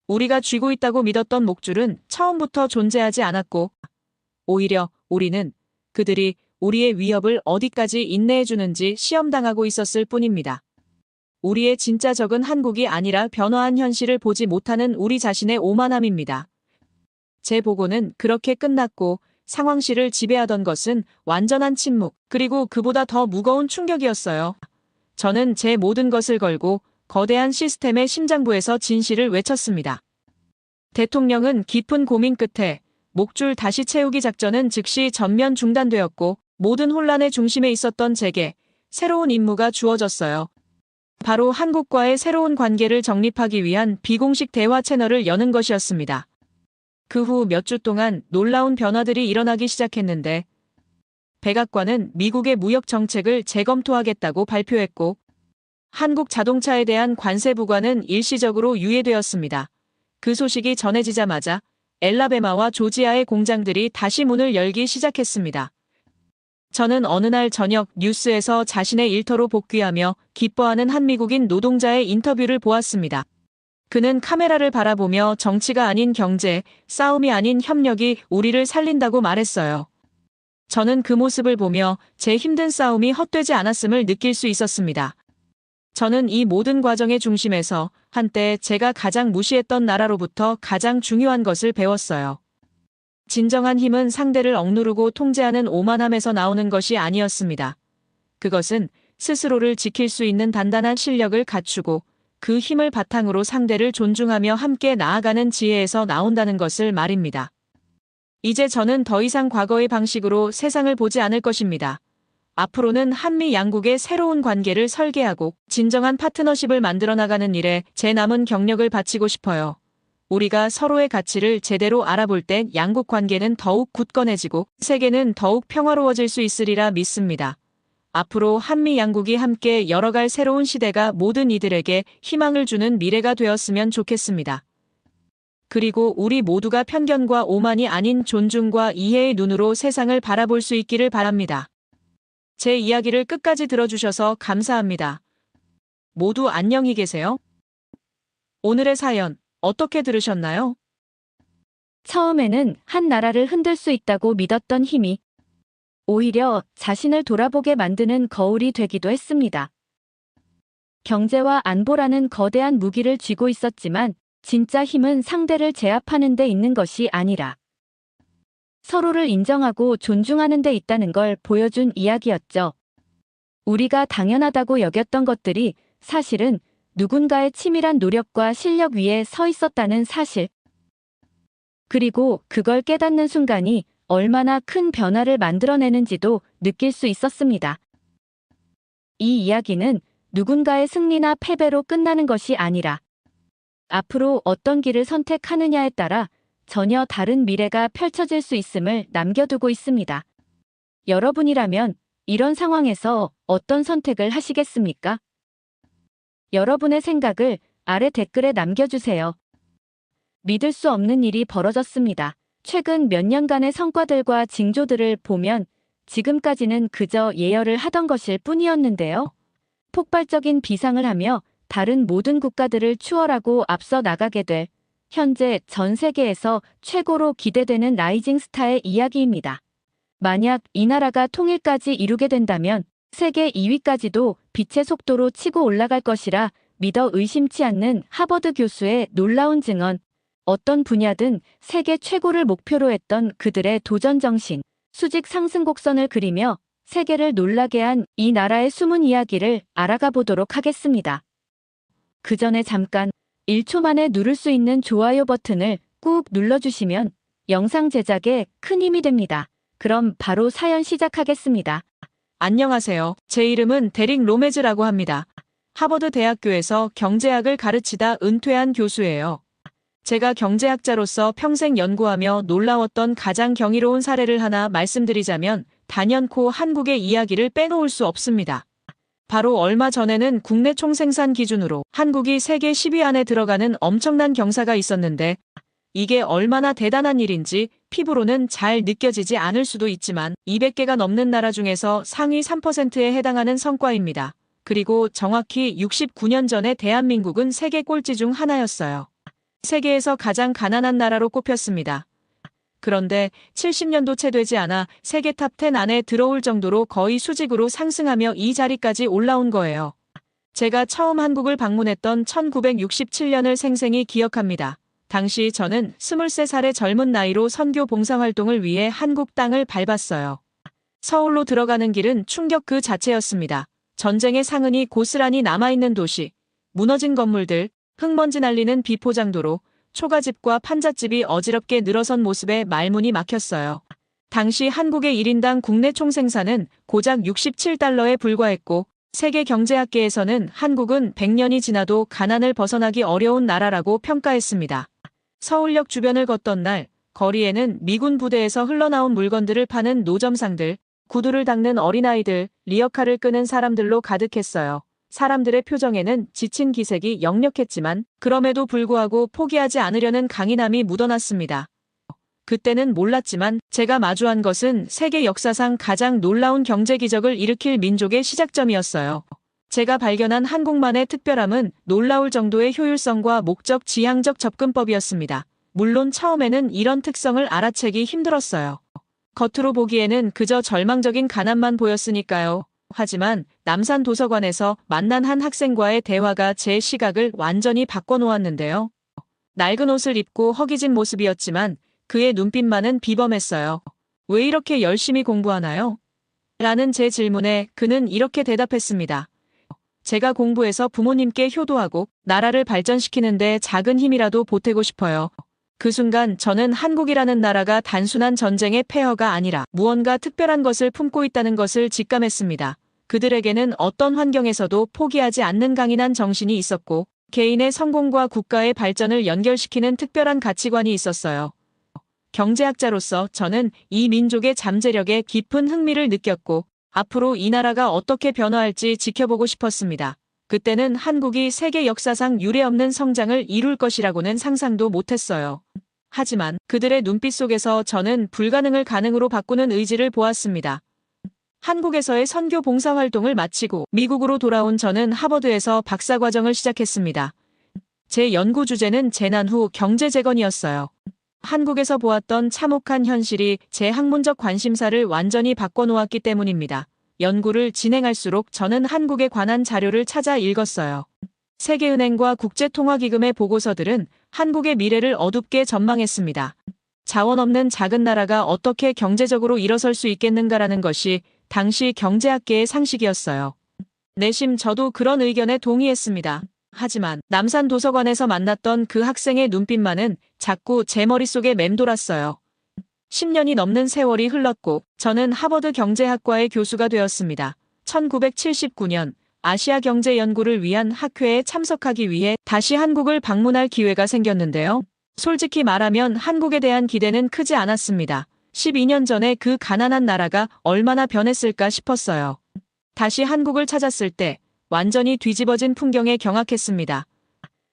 우리가 쥐고 있다고 믿었던 목줄은 처음부터 존재하지 않았고 오히려 우리는 그들이 우리의 위협을 어디까지 인내해주는지 시험당하고 있었을 뿐입니다. 우리의 진짜 적은 한국이 아니라 변화한 현실을 보지 못하는 우리 자신의 오만함입니다. 제 보고는 그렇게 끝났고 상황실을 지배하던 것은 완전한 침묵, 그리고 그보다 더 무거운 충격이었어요. 저는 제 모든 것을 걸고 거대한 시스템의 심장부에서 진실을 외쳤습니다. 대통령은 깊은 고민 끝에 목줄 다시 채우기 작전은 즉시 전면 중단되었고 모든 혼란의 중심에 있었던 제게 새로운 임무가 주어졌어요. 바로 한국과의 새로운 관계를 정립하기 위한 비공식 대화 채널을 여는 것이었습니다. 그 후 몇 주 동안 놀라운 변화들이 일어나기 시작했는데 백악관은 미국의 무역 정책을 재검토하겠다고 발표했고 한국 자동차에 대한 관세 부과는 일시적으로 유예되었습니다. 그 소식이 전해지자마자 엘라베마와 조지아의 공장들이 다시 문을 열기 시작했습니다. 저는 어느 날 저녁 뉴스에서 자신의 일터로 복귀하며 기뻐하는 한 미국인 노동자의 인터뷰를 보았습니다. 그는 카메라를 바라보며 정치가 아닌 경제, 싸움이 아닌 협력이 우리를 살린다고 말했어요. 저는 그 모습을 보며 제 힘든 싸움이 헛되지 않았음을 느낄 수 있었습니다. 저는 이 모든 과정의 중심에서 한때 제가 가장 무시했던 나라로부터 가장 중요한 것을 배웠어요. 진정한 힘은 상대를 억누르고 통제하는 오만함에서 나오는 것이 아니었습니다. 그것은 스스로를 지킬 수 있는 단단한 실력을 갖추고 그 힘을 바탕으로 상대를 존중하며 함께 나아가는 지혜에서 나온다는 것을 말입니다. 이제 저는 더 이상 과거의 방식으로 세상을 보지 않을 것입니다. 앞으로는 한미 양국의 새로운 관계를 설계하고 진정한 파트너십을 만들어 나가는 일에 제 남은 경력을 바치고 싶어요. 우리가 서로의 가치를 제대로 알아볼 때 양국 관계는 더욱 굳건해지고 세계는 더욱 평화로워질 수 있으리라 믿습니다. 앞으로 한미 양국이 함께 열어갈 새로운 시대가 모든 이들에게 희망을 주는 미래가 되었으면 좋겠습니다. 그리고 우리 모두가 편견과 오만이 아닌 존중과 이해의 눈으로 세상을 바라볼 수 있기를 바랍니다. 제 이야기를 끝까지 들어주셔서 감사합니다. 모두 안녕히 계세요. 오늘의 사연 어떻게 들으셨나요? 처음에는 한 나라를 흔들 수 있다고 믿었던 힘이 오히려 자신을 돌아보게 만드는 거울이 되기도 했습니다. 경제와 안보라는 거대한 무기를 쥐고 있었지만 진짜 힘은 상대를 제압하는 데 있는 것이 아니라 서로를 인정하고 존중하는 데 있다는 걸 보여준 이야기였죠. 우리가 당연하다고 여겼던 것들이 사실은 누군가의 치밀한 노력과 실력 위에 서 있었다는 사실. 그리고 그걸 깨닫는 순간이 얼마나 큰 변화를 만들어내는지도 느낄 수 있었습니다. 이 이야기는 누군가의 승리나 패배로 끝나는 것이 아니라 앞으로 어떤 길을 선택하느냐에 따라 전혀 다른 미래가 펼쳐질 수 있음을 남겨두고 있습니다. 여러분이라면 이런 상황에서 어떤 선택을 하시겠습니까? 여러분의 생각을 아래 댓글에 남겨주세요. 믿을 수 없는 일이 벌어졌습니다. 최근 몇 년간의 성과들과 징조들을 보면 지금까지는 그저 예열을 하던 것일 뿐이었는데요. 폭발적인 비상을 하며 다른 모든 국가들을 추월하고 앞서 나가게 될 현재 전 세계에서 최고로 기대되는 라이징 스타의 이야기입니다. 만약 이 나라가 통일까지 이루게 된다면 세계 2위까지도 빛의 속도로 치고 올라갈 것이라 믿어 의심치 않는 하버드 교수의 놀라운 증언. 어떤 분야든 세계 최고를 목표로 했던 그들의 도전 정신, 수직 상승 곡선을 그리며 세계를 놀라게 한 이 나라의 숨은 이야기를 알아가 보도록 하겠습니다. 그 전에 잠깐 1초 만에 누를 수 있는 좋아요 버튼을 꾹 눌러주시면 영상 제작에 큰 힘이 됩니다. 그럼 바로 사연 시작하겠습니다. 안녕하세요. 제 이름은 데릭 로메즈라고 합니다. 하버드 대학교에서 경제학을 가르치다 은퇴한 교수예요. 제가 경제학자로서 평생 연구하며 놀라웠던 가장 경이로운 사례를 하나 말씀드리자면 단연코 한국의 이야기를 빼놓을 수 없습니다. 바로 얼마 전에는 국내 총생산 기준으로 한국이 세계 10위 안에 들어가는 엄청난 경사가 있었는데 이게 얼마나 대단한 일인지 피부로는 잘 느껴지지 않을 수도 있지만 200개가 넘는 나라 중에서 상위 3%에 해당하는 성과입니다. 그리고 정확히 69년 전에 대한민국은 세계 꼴찌 중 하나였어요. 세계에서 가장 가난한 나라로 꼽혔습니다. 그런데 70년도 채 되지 않아 세계 탑 10 안에 들어올 정도로 거의 수직으로 상승하며 이 자리까지 올라온 거예요. 제가 처음 한국을 방문했던 1967년을 생생히 기억합니다. 당시 저는 23살의 젊은 나이로 선교 봉사활동을 위해 한국 땅을 밟았어요. 서울로 들어가는 길은 충격 그 자체였습니다. 전쟁의 상흔이 고스란히 남아있는 도시, 무너진 건물들, 흙먼지 날리는 비포장도로, 초가집과 판잣집이 어지럽게 늘어선 모습에 말문이 막혔어요. 당시 한국의 1인당 국내 총생산은 고작 67달러에 불과했고 세계 경제학계에서는 한국은 100년이 지나도 가난을 벗어나기 어려운 나라라고 평가했습니다. 서울역 주변을 걷던 날 거리에는 미군 부대에서 흘러나온 물건들을 파는 노점상들, 구두를 닦는 어린아이들, 리어카를 끄는 사람들로 가득했어요. 사람들의 표정에는 지친 기색이 역력했지만 그럼에도 불구하고 포기하지 않으려는 강인함이 묻어났습니다. 그때는 몰랐지만 제가 마주한 것은 세계 역사상 가장 놀라운 경제 기적을 일으킬 민족의 시작점이었어요. 제가 발견한 한국만의 특별함은 놀라울 정도의 효율성과 목적 지향적 접근법이었습니다. 물론 처음에는 이런 특성을 알아채기 힘들었어요. 겉으로 보기에는 그저 절망적인 가난만 보였으니까요. 하지만 남산 도서관에서 만난 한 학생과의 대화가 제 시각을 완전히 바꿔놓았는데요. 낡은 옷을 입고 허기진 모습이었지만 그의 눈빛만은 비범했어요. 왜 이렇게 열심히 공부하나요? 라는 제 질문에 그는 이렇게 대답했습니다. 제가 공부해서 부모님께 효도하고 나라를 발전시키는데 작은 힘이라도 보태고 싶어요. 그 순간 저는 한국이라는 나라가 단순한 전쟁의 폐허가 아니라 무언가 특별한 것을 품고 있다는 것을 직감했습니다. 그들에게는 어떤 환경에서도 포기하지 않는 강인한 정신이 있었고 개인의 성공과 국가의 발전을 연결시키는 특별한 가치관이 있었어요. 경제학자로서 저는 이 민족의 잠재력에 깊은 흥미를 느꼈고 앞으로 이 나라가 어떻게 변화할지 지켜보고 싶었습니다. 그때는 한국이 세계 역사상 유례없는 성장을 이룰 것이라고는 상상도 못했어요. 하지만 그들의 눈빛 속에서 저는 불가능을 가능으로 바꾸는 의지를 보았습니다. 한국에서의 선교 봉사활동을 마치고 미국으로 돌아온 저는 하버드에서 박사과정을 시작했습니다. 제 연구 주제는 재난 후 경제 재건이었어요. 한국에서 보았던 참혹한 현실이 제 학문적 관심사를 완전히 바꿔놓았기 때문입니다. 연구를 진행할수록 저는 한국에 관한 자료를 찾아 읽었어요. 세계은행과 국제통화기금의 보고서들은 한국의 미래를 어둡게 전망했습니다. 자원 없는 작은 나라가 어떻게 경제적으로 일어설 수 있겠는가라는 것이 당시 경제학계의 상식이었어요. 내심 저도 그런 의견에 동의했습니다. 하지만 남산 도서관에서 만났던 그 학생의 눈빛만은 자꾸 제 머릿속에 맴돌았어요. 10년이 넘는 세월이 흘렀고 저는 하버드 경제학과의 교수가 되었습니다. 1979년 아시아 경제 연구를 위한 학회에 참석하기 위해 다시 한국을 방문할 기회가 생겼는데요. 솔직히 말하면 한국에 대한 기대는 크지 않았습니다. 12년 전에 그 가난한 나라가 얼마나 변했을까 싶었어요. 다시 한국을 찾았을 때 완전히 뒤집어진 풍경에 경악했습니다.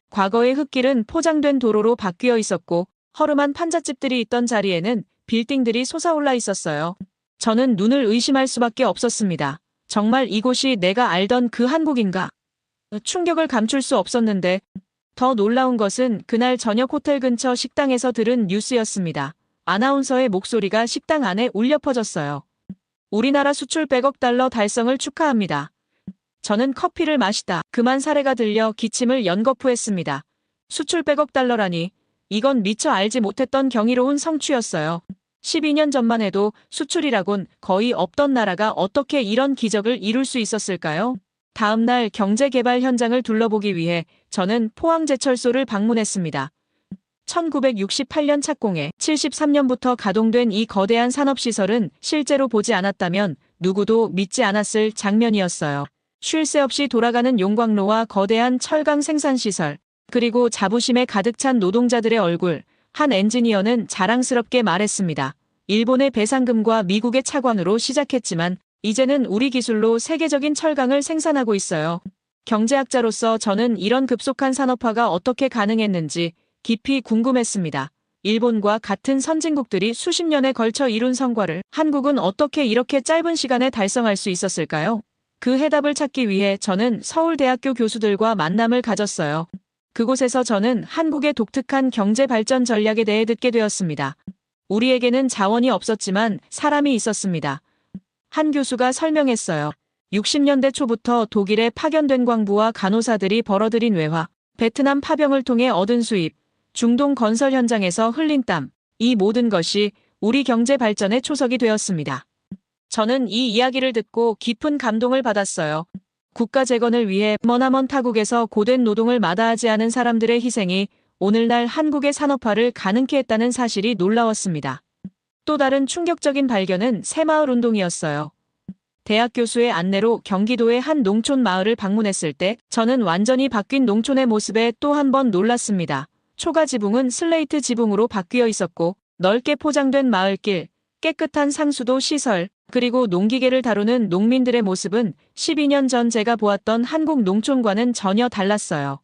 과거의 흙길은 포장된 도로로 바뀌어 있었고 허름한 판잣집들이 있던 자리에는 빌딩들이 솟아올라 있었어요. 저는 눈을 의심할 수밖에 없었습니다. 정말 이곳이 내가 알던 그 한국인가? 충격을 감출 수 없었는데 더 놀라운 것은 그날 저녁 호텔 근처 식당에서 들은 뉴스였습니다. 아나운서의 목소리가 식당 안에 울려 퍼졌어요. 우리나라 수출 100억 달러 달성을 축하합니다. 저는 커피를 마시다 그만 사례가 들려 기침을 연거푸했습니다. 수출 100억 달러라니 이건 미처 알지 못했던 경이로운 성취였어요. 12년 전만 해도 수출이라곤 거의 없던 나라가 어떻게 이런 기적을 이룰 수 있었을까요? 다음 날 경제개발 현장을 둘러보기 위해 저는 포항제철소를 방문했습니다. 1968년 착공해 73년부터 가동된 이 거대한 산업시설은 실제로 보지 않았다면 누구도 믿지 않았을 장면이었어요. 쉴 새 없이 돌아가는 용광로와 거대한 철강 생산시설, 그리고 자부심에 가득 찬 노동자들의 얼굴, 한 엔지니어는 자랑스럽게 말했습니다. 일본의 배상금과 미국의 차관으로 시작했지만 이제는 우리 기술로 세계적인 철강을 생산하고 있어요. 경제학자로서 저는 이런 급속한 산업화가 어떻게 가능했는지 깊이 궁금했습니다. 일본과 같은 선진국들이 수십 년에 걸쳐 이룬 성과를 한국은 어떻게 이렇게 짧은 시간에 달성할 수 있었을까요? 그 해답을 찾기 위해 저는 서울대학교 교수들과 만남을 가졌어요. 그곳에서 저는 한국의 독특한 경제 발전 전략에 대해 듣게 되었습니다. 우리에게는 자원이 없었지만 사람이 있었습니다. 한 교수가 설명했어요. 60년대 초부터 독일에 파견된 광부와 간호사들이 벌어들인 외화, 베트남 파병을 통해 얻은 수입, 중동 건설 현장에서 흘린 땀, 이 모든 것이 우리 경제 발전의 초석이 되었습니다. 저는 이 이야기를 듣고 깊은 감동을 받았어요. 국가 재건을 위해 머나먼 타국에서 고된 노동을 마다하지 않은 사람들의 희생이 오늘날 한국의 산업화를 가능케 했다는 사실이 놀라웠습니다. 또 다른 충격적인 발견은 새마을 운동이었어요. 대학 교수의 안내로 경기도의 한 농촌 마을을 방문했을 때 저는 완전히 바뀐 농촌의 모습에 또 한 번 놀랐습니다. 초가 지붕은 슬레이트 지붕으로 바뀌어 있었고 넓게 포장된 마을길, 깨끗한 상수도 시설, 그리고 농기계를 다루는 농민들의 모습은 12년 전 제가 보았던 한국 농촌과는 전혀 달랐어요.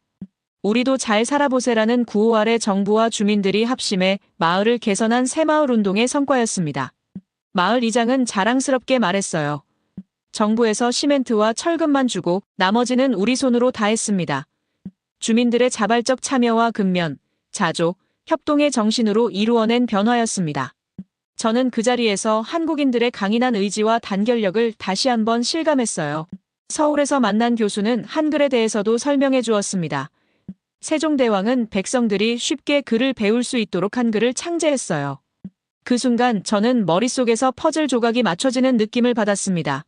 우리도 잘 살아보세라는 구호 아래 정부와 주민들이 합심해 마을을 개선한 새마을 운동의 성과였습니다. 마을 이장은 자랑스럽게 말했어요. 정부에서 시멘트와 철근만 주고 나머지는 우리 손으로 다 했습니다. 주민들의 자발적 참여와 근면, 자조, 협동의 정신으로 이루어낸 변화였습니다. 저는 그 자리에서 한국인들의 강인한 의지와 단결력을 다시 한번 실감했어요. 서울에서 만난 교수는 한글에 대해서도 설명해 주었습니다. 세종대왕은 백성들이 쉽게 글을 배울 수 있도록 한글을 창제했어요. 그 순간 저는 머릿속에서 퍼즐 조각이 맞춰지는 느낌을 받았습니다.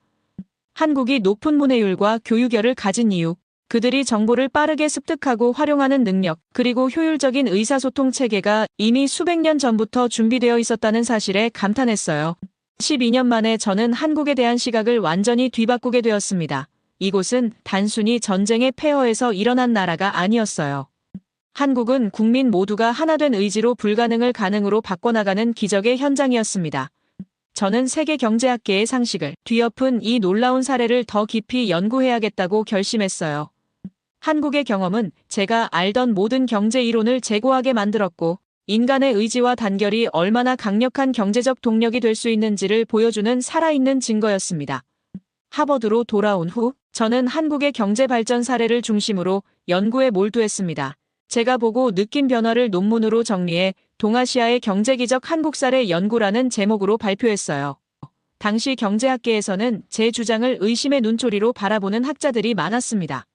한국이 높은 문해율과 교육열을 가진 이유, 그들이 정보를 빠르게 습득하고 활용하는 능력, 그리고 효율적인 의사소통 체계가 이미 수백 년 전부터 준비되어 있었다는 사실에 감탄했어요. 12년 만에 저는 한국에 대한 시각을 완전히 뒤바꾸게 되었습니다. 이곳은 단순히 전쟁의 폐허에서 일어난 나라가 아니었어요. 한국은 국민 모두가 하나된 의지로 불가능을 가능으로 바꿔나가는 기적의 현장이었습니다. 저는 세계경제학계의 상식을 뒤엎은 이 놀라운 사례를 더 깊이 연구해야겠다고 결심했어요. 한국의 경험은 제가 알던 모든 경제 이론을 제고하게 만들었고 인간의 의지와 단결이 얼마나 강력한 경제적 동력이 될 수 있는지를 보여주는 살아있는 증거였습니다. 하버드로 돌아온 후 저는 한국의 경제 발전 사례를 중심으로 연구에 몰두했습니다. 제가 보고 느낀 변화를 논문으로 정리해 동아시아의 경제기적 한국 사례 연구라는 제목으로 발표했어요. 당시 경제학계에서는 제 주장을 의심의 눈초리로 바라보는 학자들이 많았습니다.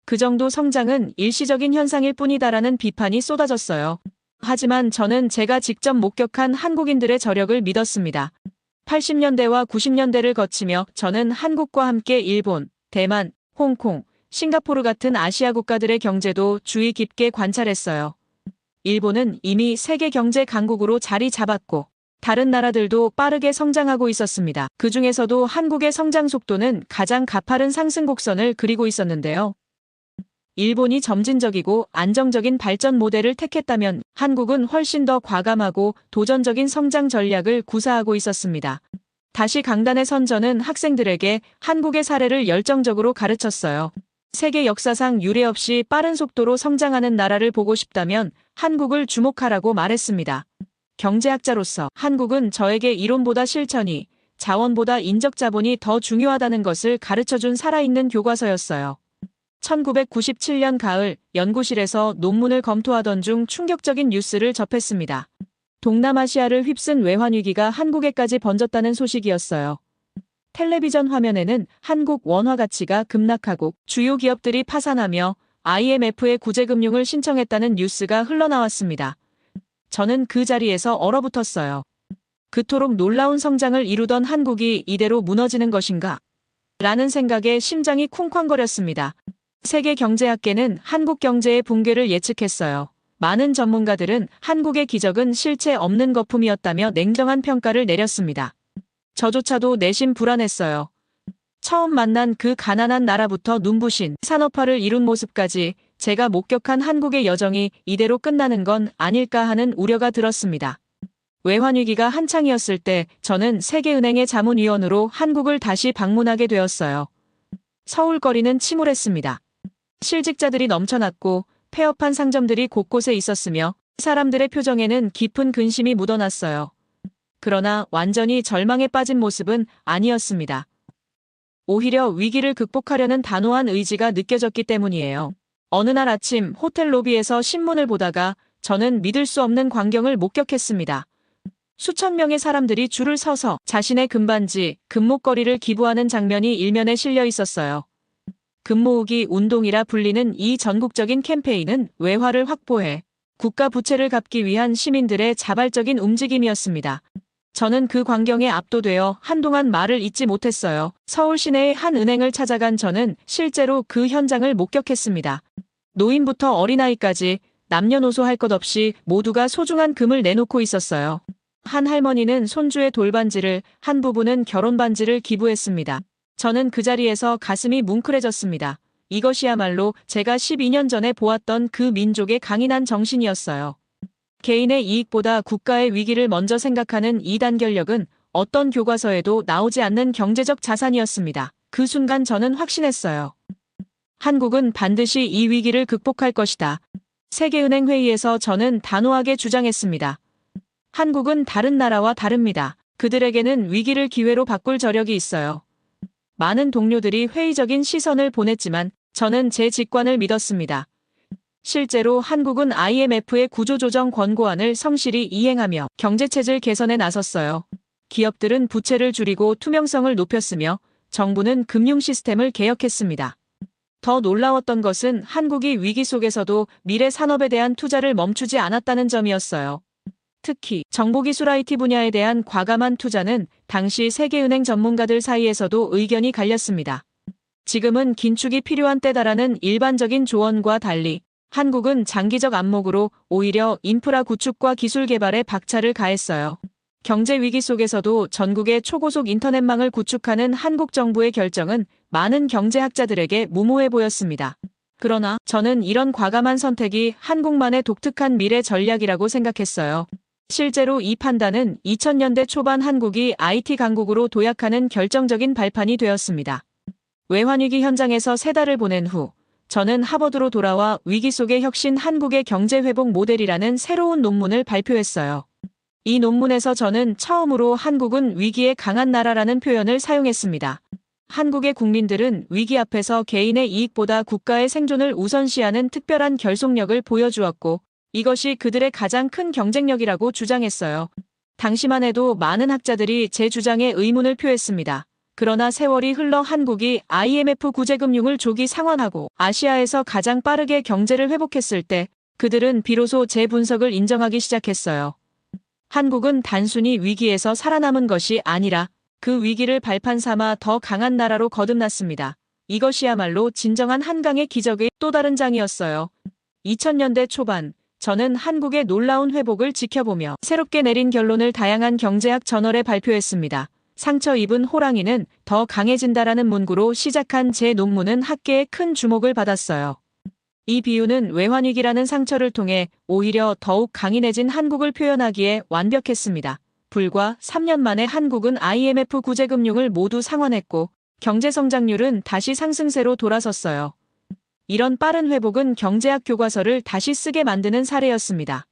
그 정도 성장은 일시적인 현상일 뿐이다라는 비판이 쏟아졌어요. 하지만 저는 제가 직접 목격한 한국인들의 저력을 믿었습니다. 80년대와 90년대를 거치며 저는 한국과 함께 일본, 대만, 홍콩, 싱가포르 같은 아시아 국가들의 경제도 주의 깊게 관찰했어요. 일본은 이미 세계 경제 강국으로 자리 잡았고 다른 나라들도 빠르게 성장하고 있었습니다. 그 중에서도 한국의 성장 속도는 가장 가파른 상승 곡선을 그리고 있었는데요. 일본이 점진적이고 안정적인 발전 모델을 택했다면 한국은 훨씬 더 과감하고 도전적인 성장 전략을 구사하고 있었습니다. 다시 강단에 선 저는 학생들에게 한국의 사례를 열정적으로 가르쳤어요. 세계 역사상 유례 없이 빠른 속도로 성장하는 나라를 보고 싶다면 한국을 주목하라고 말했습니다. 경제학자로서 한국은 저에게 이론보다 실천이, 자원보다 인적 자본이 더 중요하다는 것을 가르쳐준 살아있는 교과서였어요. 1997년 가을 연구실에서 논문을 검토하던 중 충격적인 뉴스를 접했습니다. 동남아시아를 휩쓴 외환위기가 한국에까지 번졌다는 소식이었어요. 텔레비전 화면에는 한국 원화 가치가 급락하고 주요 기업들이 파산하며 IMF에 구제금융을 신청했다는 뉴스가 흘러나왔습니다. 저는 그 자리에서 얼어붙었어요. 그토록 놀라운 성장을 이루던 한국이 이대로 무너지는 것인가? 라는 생각에 심장이 쿵쾅거렸습니다. 세계 경제학계는 한국 경제의 붕괴를 예측했어요. 많은 전문가들은 한국의 기적은 실체 없는 거품이었다며 냉정한 평가를 내렸습니다. 저조차도 내심 불안했어요. 처음 만난 그 가난한 나라부터 눈부신 산업화를 이룬 모습까지 제가 목격한 한국의 여정이 이대로 끝나는 건 아닐까 하는 우려가 들었습니다. 외환위기가 한창이었을 때 저는 세계은행의 자문위원으로 한국을 다시 방문하게 되었어요. 서울 거리는 침울했습니다. 실직자들이 넘쳐났고 폐업한 상점들이 곳곳에 있었으며 사람들의 표정에는 깊은 근심이 묻어났어요. 그러나 완전히 절망에 빠진 모습은 아니었습니다. 오히려 위기를 극복하려는 단호한 의지가 느껴졌기 때문이에요. 어느 날 아침 호텔 로비에서 신문을 보다가 저는 믿을 수 없는 광경을 목격했습니다. 수천 명의 사람들이 줄을 서서 자신의 금반지, 금목걸이를 기부하는 장면이 일면에 실려 있었어요. 금모으기 운동이라 불리는 이 전국적인 캠페인은 외화를 확보해 국가 부채를 갚기 위한 시민들의 자발적인 움직임이었습니다. 저는 그 광경에 압도되어 한동안 말을 잇지 못했어요. 서울 시내의 한 은행을 찾아간 저는 실제로 그 현장을 목격했습니다. 노인부터 어린아이까지 남녀노소 할 것 없이 모두가 소중한 금을 내놓고 있었어요. 한 할머니는 손주의 돌반지를, 한 부부는 결혼반지를 기부했습니다. 저는 그 자리에서 가슴이 뭉클해졌습니다. 이것이야말로 제가 12년 전에 보았던 그 민족의 강인한 정신이었어요. 개인의 이익보다 국가의 위기를 먼저 생각하는 이 단결력은 어떤 교과서에도 나오지 않는 경제적 자산이었습니다. 그 순간 저는 확신했어요. 한국은 반드시 이 위기를 극복할 것이다. 세계은행 회의에서 저는 단호하게 주장했습니다. 한국은 다른 나라와 다릅니다. 그들에게는 위기를 기회로 바꿀 저력이 있어요. 많은 동료들이 회의적인 시선을 보냈지만 저는 제 직관을 믿었습니다. 실제로 한국은 IMF의 구조조정 권고안을 성실히 이행하며 경제체질 개선에 나섰어요. 기업들은 부채를 줄이고 투명성을 높였으며 정부는 금융 시스템을 개혁했습니다. 더 놀라웠던 것은 한국이 위기 속에서도 미래 산업에 대한 투자를 멈추지 않았다는 점이었어요. 특히 정보기술 IT 분야에 대한 과감한 투자는 당시 세계은행 전문가들 사이에서도 의견이 갈렸습니다. 지금은 긴축이 필요한 때다라는 일반적인 조언과 달리 한국은 장기적 안목으로 오히려 인프라 구축과 기술 개발에 박차를 가했어요. 경제 위기 속에서도 전국의 초고속 인터넷망을 구축하는 한국 정부의 결정은 많은 경제학자들에게 무모해 보였습니다. 그러나 저는 이런 과감한 선택이 한국만의 독특한 미래 전략이라고 생각했어요. 실제로 이 판단은 2000년대 초반 한국이 IT 강국으로 도약하는 결정적인 발판이 되었습니다. 외환위기 현장에서 3달을 보낸 후 저는 하버드로 돌아와 위기 속의 혁신 한국의 경제회복 모델이라는 새로운 논문을 발표했어요. 이 논문에서 저는 처음으로 한국은 위기에 강한 나라라는 표현을 사용했습니다. 한국의 국민들은 위기 앞에서 개인의 이익보다 국가의 생존을 우선시하는 특별한 결속력을 보여주었고 이것이 그들의 가장 큰 경쟁력이라고 주장했어요. 당시만 해도 많은 학자들이 제 주장에 의문을 표했습니다. 그러나 세월이 흘러 한국이 IMF 구제금융을 조기 상환하고 아시아에서 가장 빠르게 경제를 회복했을 때 그들은 비로소 제 분석을 인정하기 시작했어요. 한국은 단순히 위기에서 살아남은 것이 아니라 그 위기를 발판 삼아 더 강한 나라로 거듭났습니다. 이것이야말로 진정한 한강의 기적의 또 다른 장이었어요. 2000년대 초반 저는 한국의 놀라운 회복을 지켜보며 새롭게 내린 결론을 다양한 경제학 저널에 발표했습니다. 상처 입은 호랑이는 더 강해진다라는 문구로 시작한 제 논문은 학계의 큰 주목을 받았어요. 이 비유는 외환위기라는 상처를 통해 오히려 더욱 강인해진 한국을 표현하기에 완벽했습니다. 불과 3년 만에 한국은 IMF 구제금융을 모두 상환했고 경제성장률은 다시 상승세로 돌아섰어요. 이런 빠른 회복은 경제학 교과서를 다시 쓰게 만드는 사례였습니다.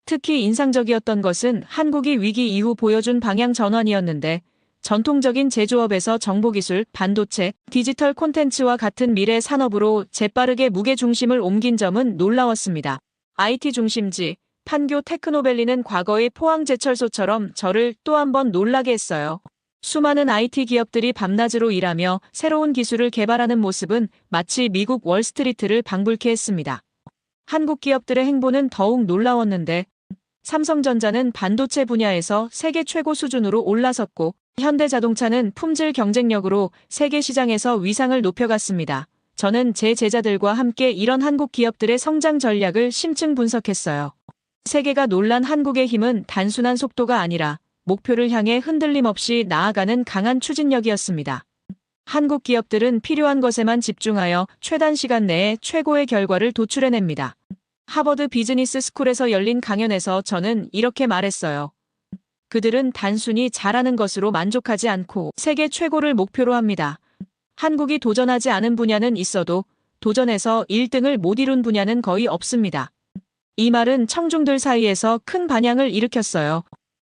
특히 인상적이었던 것은 한국이 위기 이후 보여준 방향 전환이었는데 전통적인 제조업에서 정보기술, 반도체, 디지털 콘텐츠와 같은 미래 산업으로 재빠르게 무게중심을 옮긴 점은 놀라웠습니다. IT 중심지, 판교 테크노밸리는 과거의 포항제철소처럼 저를 또 한 번 놀라게 했어요. 수많은 IT 기업들이 밤낮으로 일하며 새로운 기술을 개발하는 모습은 마치 미국 월스트리트를 방불케 했습니다. 한국 기업들의 행보는 더욱 놀라웠는데 삼성전자는 반도체 분야에서 세계 최고 수준으로 올라섰고 현대자동차는 품질 경쟁력으로 세계 시장에서 위상을 높여갔습니다. 저는 제 제자들과 함께 이런 한국 기업들의 성장 전략을 심층 분석했어요. 세계가 놀란 한국의 힘은 단순한 속도가 아니라 목표를 향해 흔들림 없이 나아가는 강한 추진력이었습니다. 한국 기업들은 필요한 것에만 집중하여 최단 시간 내에 최고의 결과를 도출해냅니다. 하버드 비즈니스 스쿨에서 열린 강연에서 저는 이렇게 말했어요. 그들은 단순히 잘하는 것으로 만족하지 않고 세계 최고를 목표로 합니다. 한국이 도전하지 않은 분야는 있어도 도전해서 1등을 못 이룬 분야는 거의 없습니다. 이 말은 청중들 사이에서 큰 반향을 일으켰어요.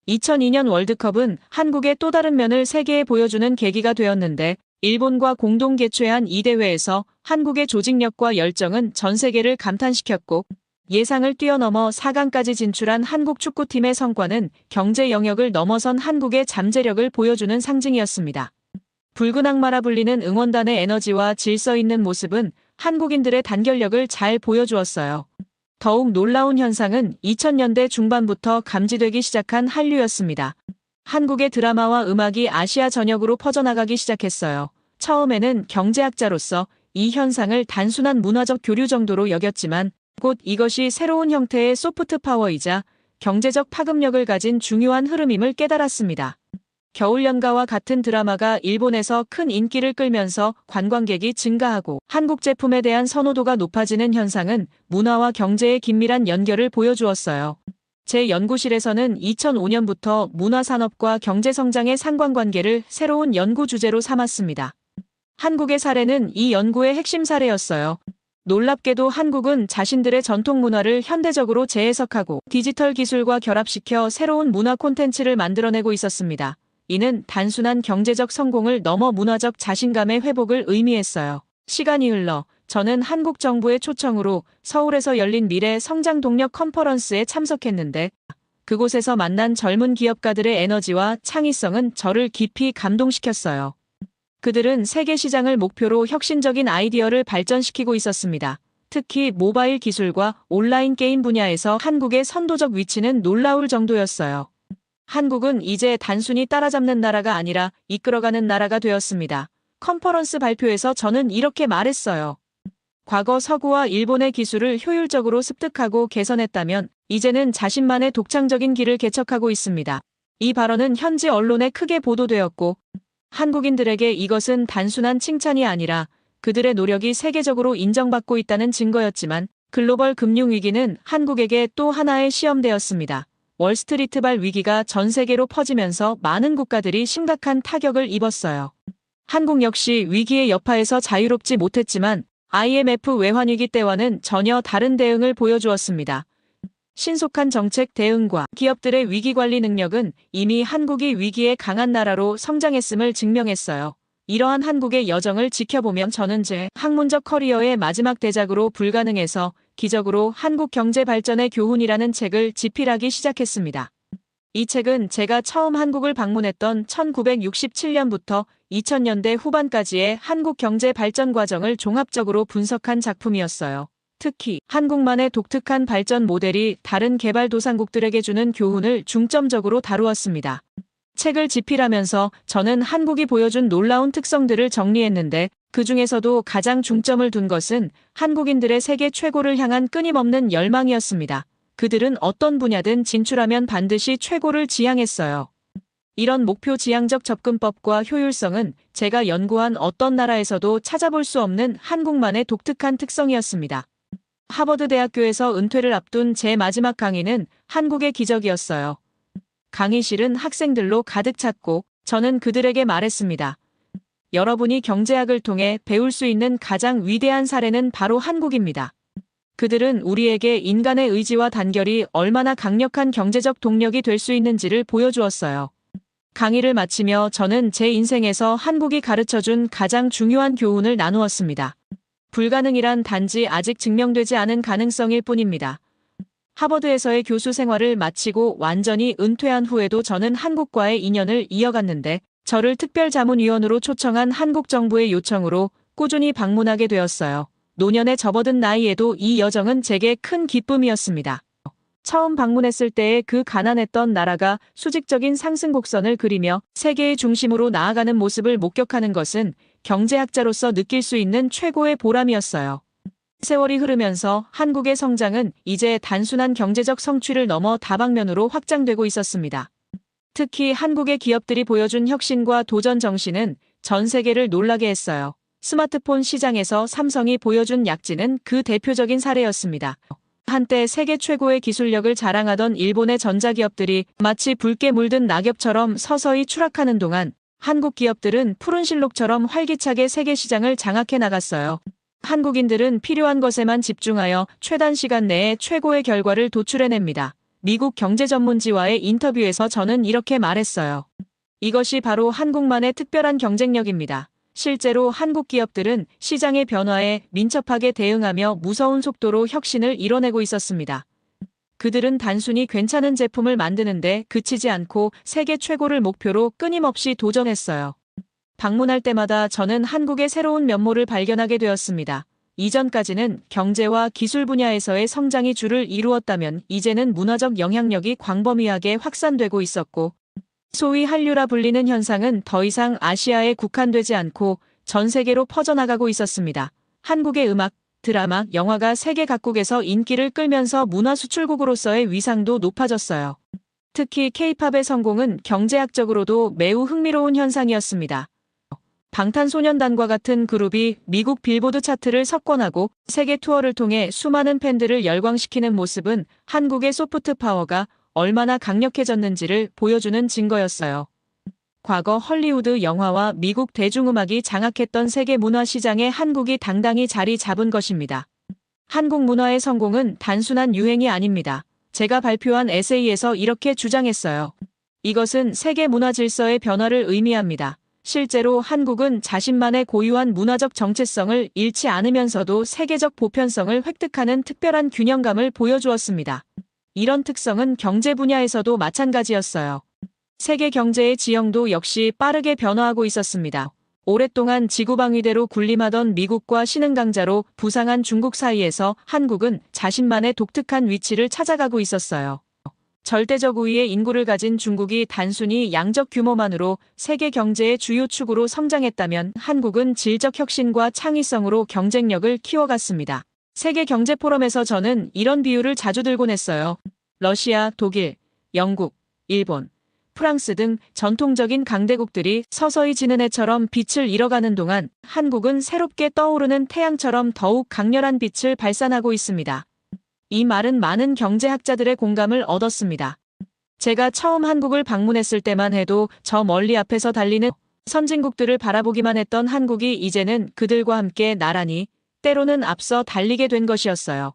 2002년 월드컵은 한국의 또 다른 면을 세계에 보여주는 계기가 되었는데 일본과 공동 개최한 이 대회에서 한국의 조직력과 열정은 전 세계를 감탄시켰고 예상을 뛰어넘어 4강까지 진출한 한국 축구팀의 성과는 경제 영역을 넘어선 한국의 잠재력을 보여주는 상징이었습니다. 붉은 악마라 불리는 응원단의 에너지와 질서 있는 모습은 한국인들의 단결력을 잘 보여주었어요. 더욱 놀라운 현상은 2000년대 중반부터 감지되기 시작한 한류였습니다. 한국의 드라마와 음악이 아시아 전역으로 퍼져나가기 시작했어요. 처음에는 경제학자로서 이 현상을 단순한 문화적 교류 정도로 여겼지만 곧 이것이 새로운 형태의 소프트 파워이자 경제적 파급력을 가진 중요한 흐름임을 깨달았습니다. 겨울연가와 같은 드라마가 일본에서 큰 인기를 끌면서 관광객이 증가하고 한국 제품에 대한 선호도가 높아지는 현상은 문화와 경제의 긴밀한 연결을 보여주었어요. 제 연구실에서는 2005년부터 문화산업과 경제성장의 상관관계를 새로운 연구 주제로 삼았습니다. 한국의 사례는 이 연구의 핵심 사례였어요. 놀랍게도 한국은 자신들의 전통 문화를 현대적으로 재해석하고 디지털 기술과 결합시켜 새로운 문화 콘텐츠를 만들어내고 있었습니다. 이는 단순한 경제적 성공을 넘어 문화적 자신감의 회복을 의미했어요. 시간이 흘러 저는 한국 정부의 초청으로 서울에서 열린 미래 성장 동력 컨퍼런스에 참석했는데 그곳에서 만난 젊은 기업가들의 에너지와 창의성은 저를 깊이 감동시켰어요. 그들은 세계 시장을 목표로 혁신적인 아이디어를 발전시키고 있었습니다. 특히 모바일 기술과 온라인 게임 분야에서 한국의 선도적 위치는 놀라울 정도였어요. 한국은 이제 단순히 따라잡는 나라가 아니라 이끌어가는 나라가 되었습니다. 컨퍼런스 발표에서 저는 이렇게 말했어요. 과거 서구와 일본의 기술을 효율적으로 습득하고 개선했다면 이제는 자신만의 독창적인 길을 개척하고 있습니다. 이 발언은 현지 언론에 크게 보도되었고 한국인들에게 이것은 단순한 칭찬이 아니라 그들의 노력이 세계적으로 인정받고 있다는 증거였지만 글로벌 금융위기는 한국에게 또 하나의 시험대였습니다. 월스트리트발 위기가 전 세계로 퍼지면서 많은 국가들이 심각한 타격을 입었어요. 한국 역시 위기의 여파에서 자유롭지 못했지만 IMF 외환위기 때와는 전혀 다른 대응을 보여주었습니다. 신속한 정책 대응과 기업들의 위기관리 능력은 이미 한국이 위기에 강한 나라로 성장했음을 증명했어요. 이러한 한국의 여정을 지켜보면 저는 제 학문적 커리어의 마지막 대작으로 불가능해서 기적으로 한국 경제 발전의 교훈이라는 책을 집필하기 시작했습니다. 이 책은 제가 처음 한국을 방문했던 1967년부터 2000년대 후반까지의 한국 경제 발전 과정을 종합적으로 분석한 작품이었어요. 특히 한국만의 독특한 발전 모델이 다른 개발도상국들에게 주는 교훈을 중점적으로 다루었습니다. 책을 집필하면서 저는 한국이 보여준 놀라운 특성들을 정리했는데 그 중에서도 가장 중점을 둔 것은 한국인들의 세계 최고를 향한 끊임없는 열망이었습니다. 그들은 어떤 분야든 진출하면 반드시 최고를 지향했어요. 이런 목표 지향적 접근법과 효율성은 제가 연구한 어떤 나라에서도 찾아볼 수 없는 한국만의 독특한 특성이었습니다. 하버드 대학교에서 은퇴를 앞둔 제 마지막 강의는 한국의 기적이었어요. 강의실은 학생들로 가득 찼고 저는 그들에게 말했습니다. 여러분이 경제학을 통해 배울 수 있는 가장 위대한 사례는 바로 한국입니다. 그들은 우리에게 인간의 의지와 단결이 얼마나 강력한 경제적 동력이 될 수 있는지를 보여주었어요. 강의를 마치며 저는 제 인생에서 한국이 가르쳐준 가장 중요한 교훈을 나누었습니다. 불가능이란 단지 아직 증명되지 않은 가능성일 뿐입니다. 하버드에서의 교수 생활을 마치고 완전히 은퇴한 후에도 저는 한국과의 인연을 이어갔는데 저를 특별자문위원으로 초청한 한국 정부의 요청으로 꾸준히 방문하게 되었어요. 노년에 접어든 나이에도 이 여정은 제게 큰 기쁨이었습니다. 처음 방문했을 때의 그 가난했던 나라가 수직적인 상승 곡선을 그리며 세계의 중심으로 나아가는 모습을 목격하는 것은 경제학자로서 느낄 수 있는 최고의 보람이었어요. 세월이 흐르면서 한국의 성장은 이제 단순한 경제적 성취를 넘어 다방면으로 확장되고 있었습니다. 특히 한국의 기업들이 보여준 혁신과 도전 정신은 전 세계를 놀라게 했어요. 스마트폰 시장에서 삼성이 보여준 약진은 그 대표적인 사례였습니다. 한때 세계 최고의 기술력을 자랑하던 일본의 전자기업들이 마치 붉게 물든 낙엽처럼 서서히 추락하는 동안 한국 기업들은 푸른 실록처럼 활기차게 세계 시장을 장악해 나갔어요. 한국인들은 필요한 것에만 집중하여 최단 시간 내에 최고의 결과를 도출해냅니다. 미국 경제전문지와의 인터뷰에서 저는 이렇게 말했어요. 이것이 바로 한국만의 특별한 경쟁력입니다. 실제로 한국 기업들은 시장의 변화에 민첩하게 대응하며 무서운 속도로 혁신을 이뤄내고 있었습니다. 그들은 단순히 괜찮은 제품을 만드는데 그치지 않고 세계 최고를 목표로 끊임없이 도전했어요. 방문할 때마다 저는 한국의 새로운 면모를 발견하게 되었습니다. 이전까지는 경제와 기술 분야에서의 성장이 주를 이루었다면 이제는 문화적 영향력이 광범위하게 확산되고 있었고 소위 한류라 불리는 현상은 더 이상 아시아에 국한되지 않고 전 세계로 퍼져나가고 있었습니다. 한국의 음악, 드라마, 영화가 세계 각국에서 인기를 끌면서 문화 수출국으로서의 위상도 높아졌어요. 특히 K-팝의 성공은 경제학적으로도 매우 흥미로운 현상이었습니다. 방탄소년단과 같은 그룹이 미국 빌보드 차트를 석권하고 세계 투어를 통해 수많은 팬들을 열광시키는 모습은 한국의 소프트 파워가 얼마나 강력해졌는지를 보여주는 증거였어요. 과거 헐리우드 영화와 미국 대중음악이 장악했던 세계 문화 시장에 한국이 당당히 자리 잡은 것입니다. 한국 문화의 성공은 단순한 유행이 아닙니다. 제가 발표한 에세이에서 이렇게 주장했어요. 이것은 세계 문화 질서의 변화를 의미합니다. 실제로 한국은 자신만의 고유한 문화적 정체성을 잃지 않으면서도 세계적 보편성을 획득하는 특별한 균형감을 보여주었습니다. 이런 특성은 경제 분야에서도 마찬가지였어요. 세계 경제의 지형도 역시 빠르게 변화하고 있었습니다. 오랫동안 지구방위대로 군림하던 미국과 신흥강자로 부상한 중국 사이에서 한국은 자신만의 독특한 위치를 찾아가고 있었어요. 절대적 우위의 인구를 가진 중국이 단순히 양적 규모만으로 세계 경제의 주요 축으로 성장했다면 한국은 질적 혁신과 창의성으로 경쟁력을 키워갔습니다. 세계 경제 포럼에서 저는 이런 비유를 자주 들곤 했어요. 러시아, 독일, 영국, 일본, 프랑스 등 전통적인 강대국들이 서서히 지는 해처럼 빛을 잃어가는 동안 한국은 새롭게 떠오르는 태양처럼 더욱 강렬한 빛을 발산하고 있습니다. 이 말은 많은 경제학자들의 공감을 얻었습니다. 제가 처음 한국을 방문했을 때만 해도 저 멀리 앞에서 달리는 선진국들을 바라보기만 했던 한국이 이제는 그들과 함께 나란히 때로는 앞서 달리게 된 것이었어요.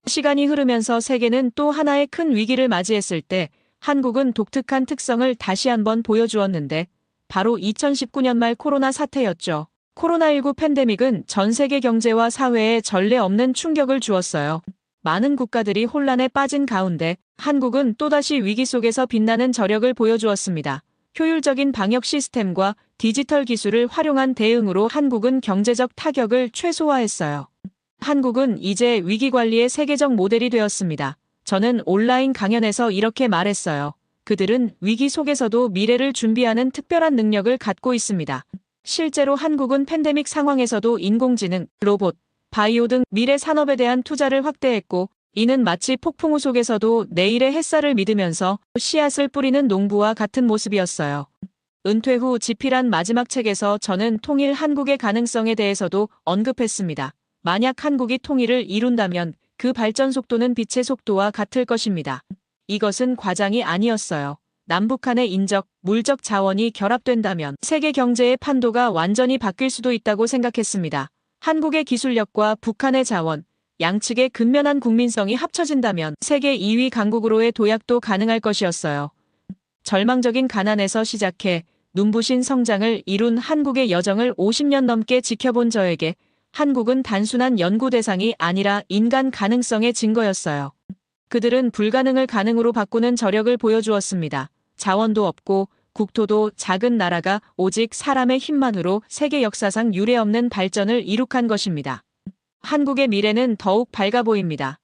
시간이 흐르면서 세계는 또 하나의 큰 위기를 맞이했을 때 한국은 독특한 특성을 다시 한번 보여주었는데 바로 2019년 말 코로나 사태였죠. 코로나19 팬데믹은 전 세계 경제와 사회에 전례 없는 충격을 주었어요. 많은 국가들이 혼란에 빠진 가운데 한국은 또다시 위기 속에서 빛나는 저력을 보여주었습니다. 효율적인 방역 시스템과 디지털 기술을 활용한 대응으로 한국은 경제적 타격을 최소화했어요. 한국은 이제 위기관리의 세계적 모델이 되었습니다. 저는 온라인 강연에서 이렇게 말했어요. 그들은 위기 속에서도 미래를 준비하는 특별한 능력을 갖고 있습니다. 실제로 한국은 팬데믹 상황에서도 인공지능, 로봇, 바이오 등 미래 산업에 대한 투자를 확대했고 이는 마치 폭풍우 속에서도 내일의 햇살을 믿으면서 씨앗을 뿌리는 농부와 같은 모습이었어요. 은퇴 후 집필한 마지막 책에서 저는 통일 한국의 가능성에 대해서도 언급했습니다. 만약 한국이 통일을 이룬다면 그 발전 속도는 빛의 속도와 같을 것입니다. 이것은 과장이 아니었어요. 남북한의 인적, 물적 자원이 결합된다면 세계 경제의 판도가 완전히 바뀔 수도 있다고 생각했습니다. 한국의 기술력과 북한의 자원, 양측의 근면한 국민성이 합쳐진다면 세계 2위 강국으로의 도약도 가능할 것이었어요. 절망적인 가난에서 시작해 눈부신 성장을 이룬 한국의 여정을 50년 넘게 지켜본 저에게 한국은 단순한 연구 대상이 아니라 인간 가능성의 증거였어요. 그들은 불가능을 가능으로 바꾸는 저력을 보여주었습니다. 자원도 없고 국토도 작은 나라가 오직 사람의 힘만으로 세계 역사상 유례없는 발전을 이룩한 것입니다. 한국의 미래는 더욱 밝아 보입니다.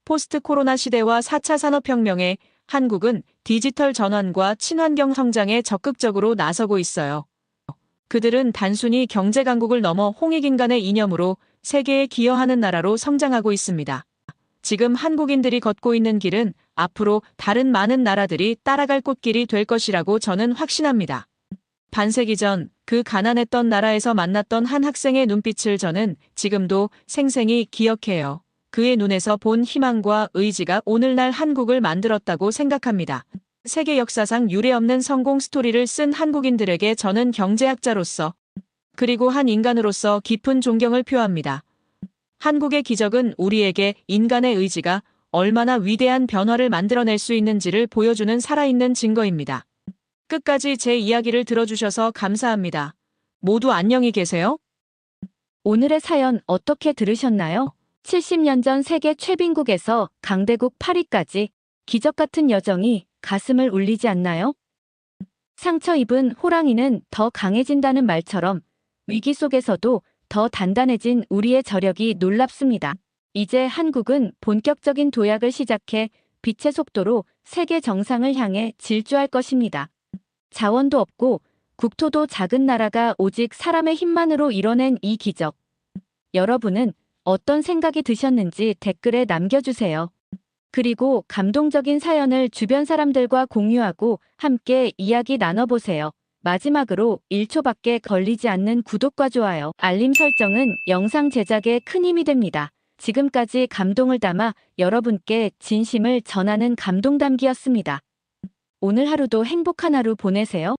포스트 코로나 시대와 4차 산업혁명에 한국은 디지털 전환과 친환경 성장에 적극적으로 나서고 있어요. 그들은 단순히 경제 강국을 넘어 홍익인간의 이념으로 세계에 기여하는 나라로 성장하고 있습니다. 지금 한국인들이 걷고 있는 길은 앞으로 다른 많은 나라들이 따라갈 꽃길이 될 것이라고 저는 확신합니다. 반세기 전 그 가난했던 나라에서 만났던 한 학생의 눈빛을 저는 지금도 생생히 기억해요. 그의 눈에서 본 희망과 의지가 오늘날 한국을 만들었다고 생각합니다. 세계 역사상 유례없는 성공 스토리를 쓴 한국인들에게 저는 경제학자로서 그리고 한 인간으로서 깊은 존경을 표합니다. 한국의 기적은 우리에게 인간의 의지가 얼마나 위대한 변화를 만들어낼 수 있는지를 보여주는 살아있는 증거입니다. 끝까지 제 이야기를 들어주셔서 감사합니다. 모두 안녕히 계세요. 오늘의 사연 어떻게 들으셨나요? 70년 전 세계 최빈국에서 강대국 파리까지 기적 같은 여정이 가슴을 울리지 않나요? 상처 입은 호랑이는 더 강해진다는 말처럼 위기 속에서도 더 단단해진 우리의 저력이 놀랍습니다. 이제 한국은 본격적인 도약을 시작해 빛의 속도로 세계 정상을 향해 질주할 것입니다. 자원도 없고 국토도 작은 나라가 오직 사람의 힘만으로 이뤄낸 이 기적. 여러분은 어떤 생각이 드셨는지 댓글에 남겨주세요. 그리고 감동적인 사연을 주변 사람들과 공유하고 함께 이야기 나눠보세요. 마지막으로 1초밖에 걸리지 않는 구독과 좋아요, 알림 설정은 영상 제작에 큰 힘이 됩니다. 지금까지 감동을 담아 여러분께 진심을 전하는 감동담기였습니다. 오늘 하루도 행복한 하루 보내세요.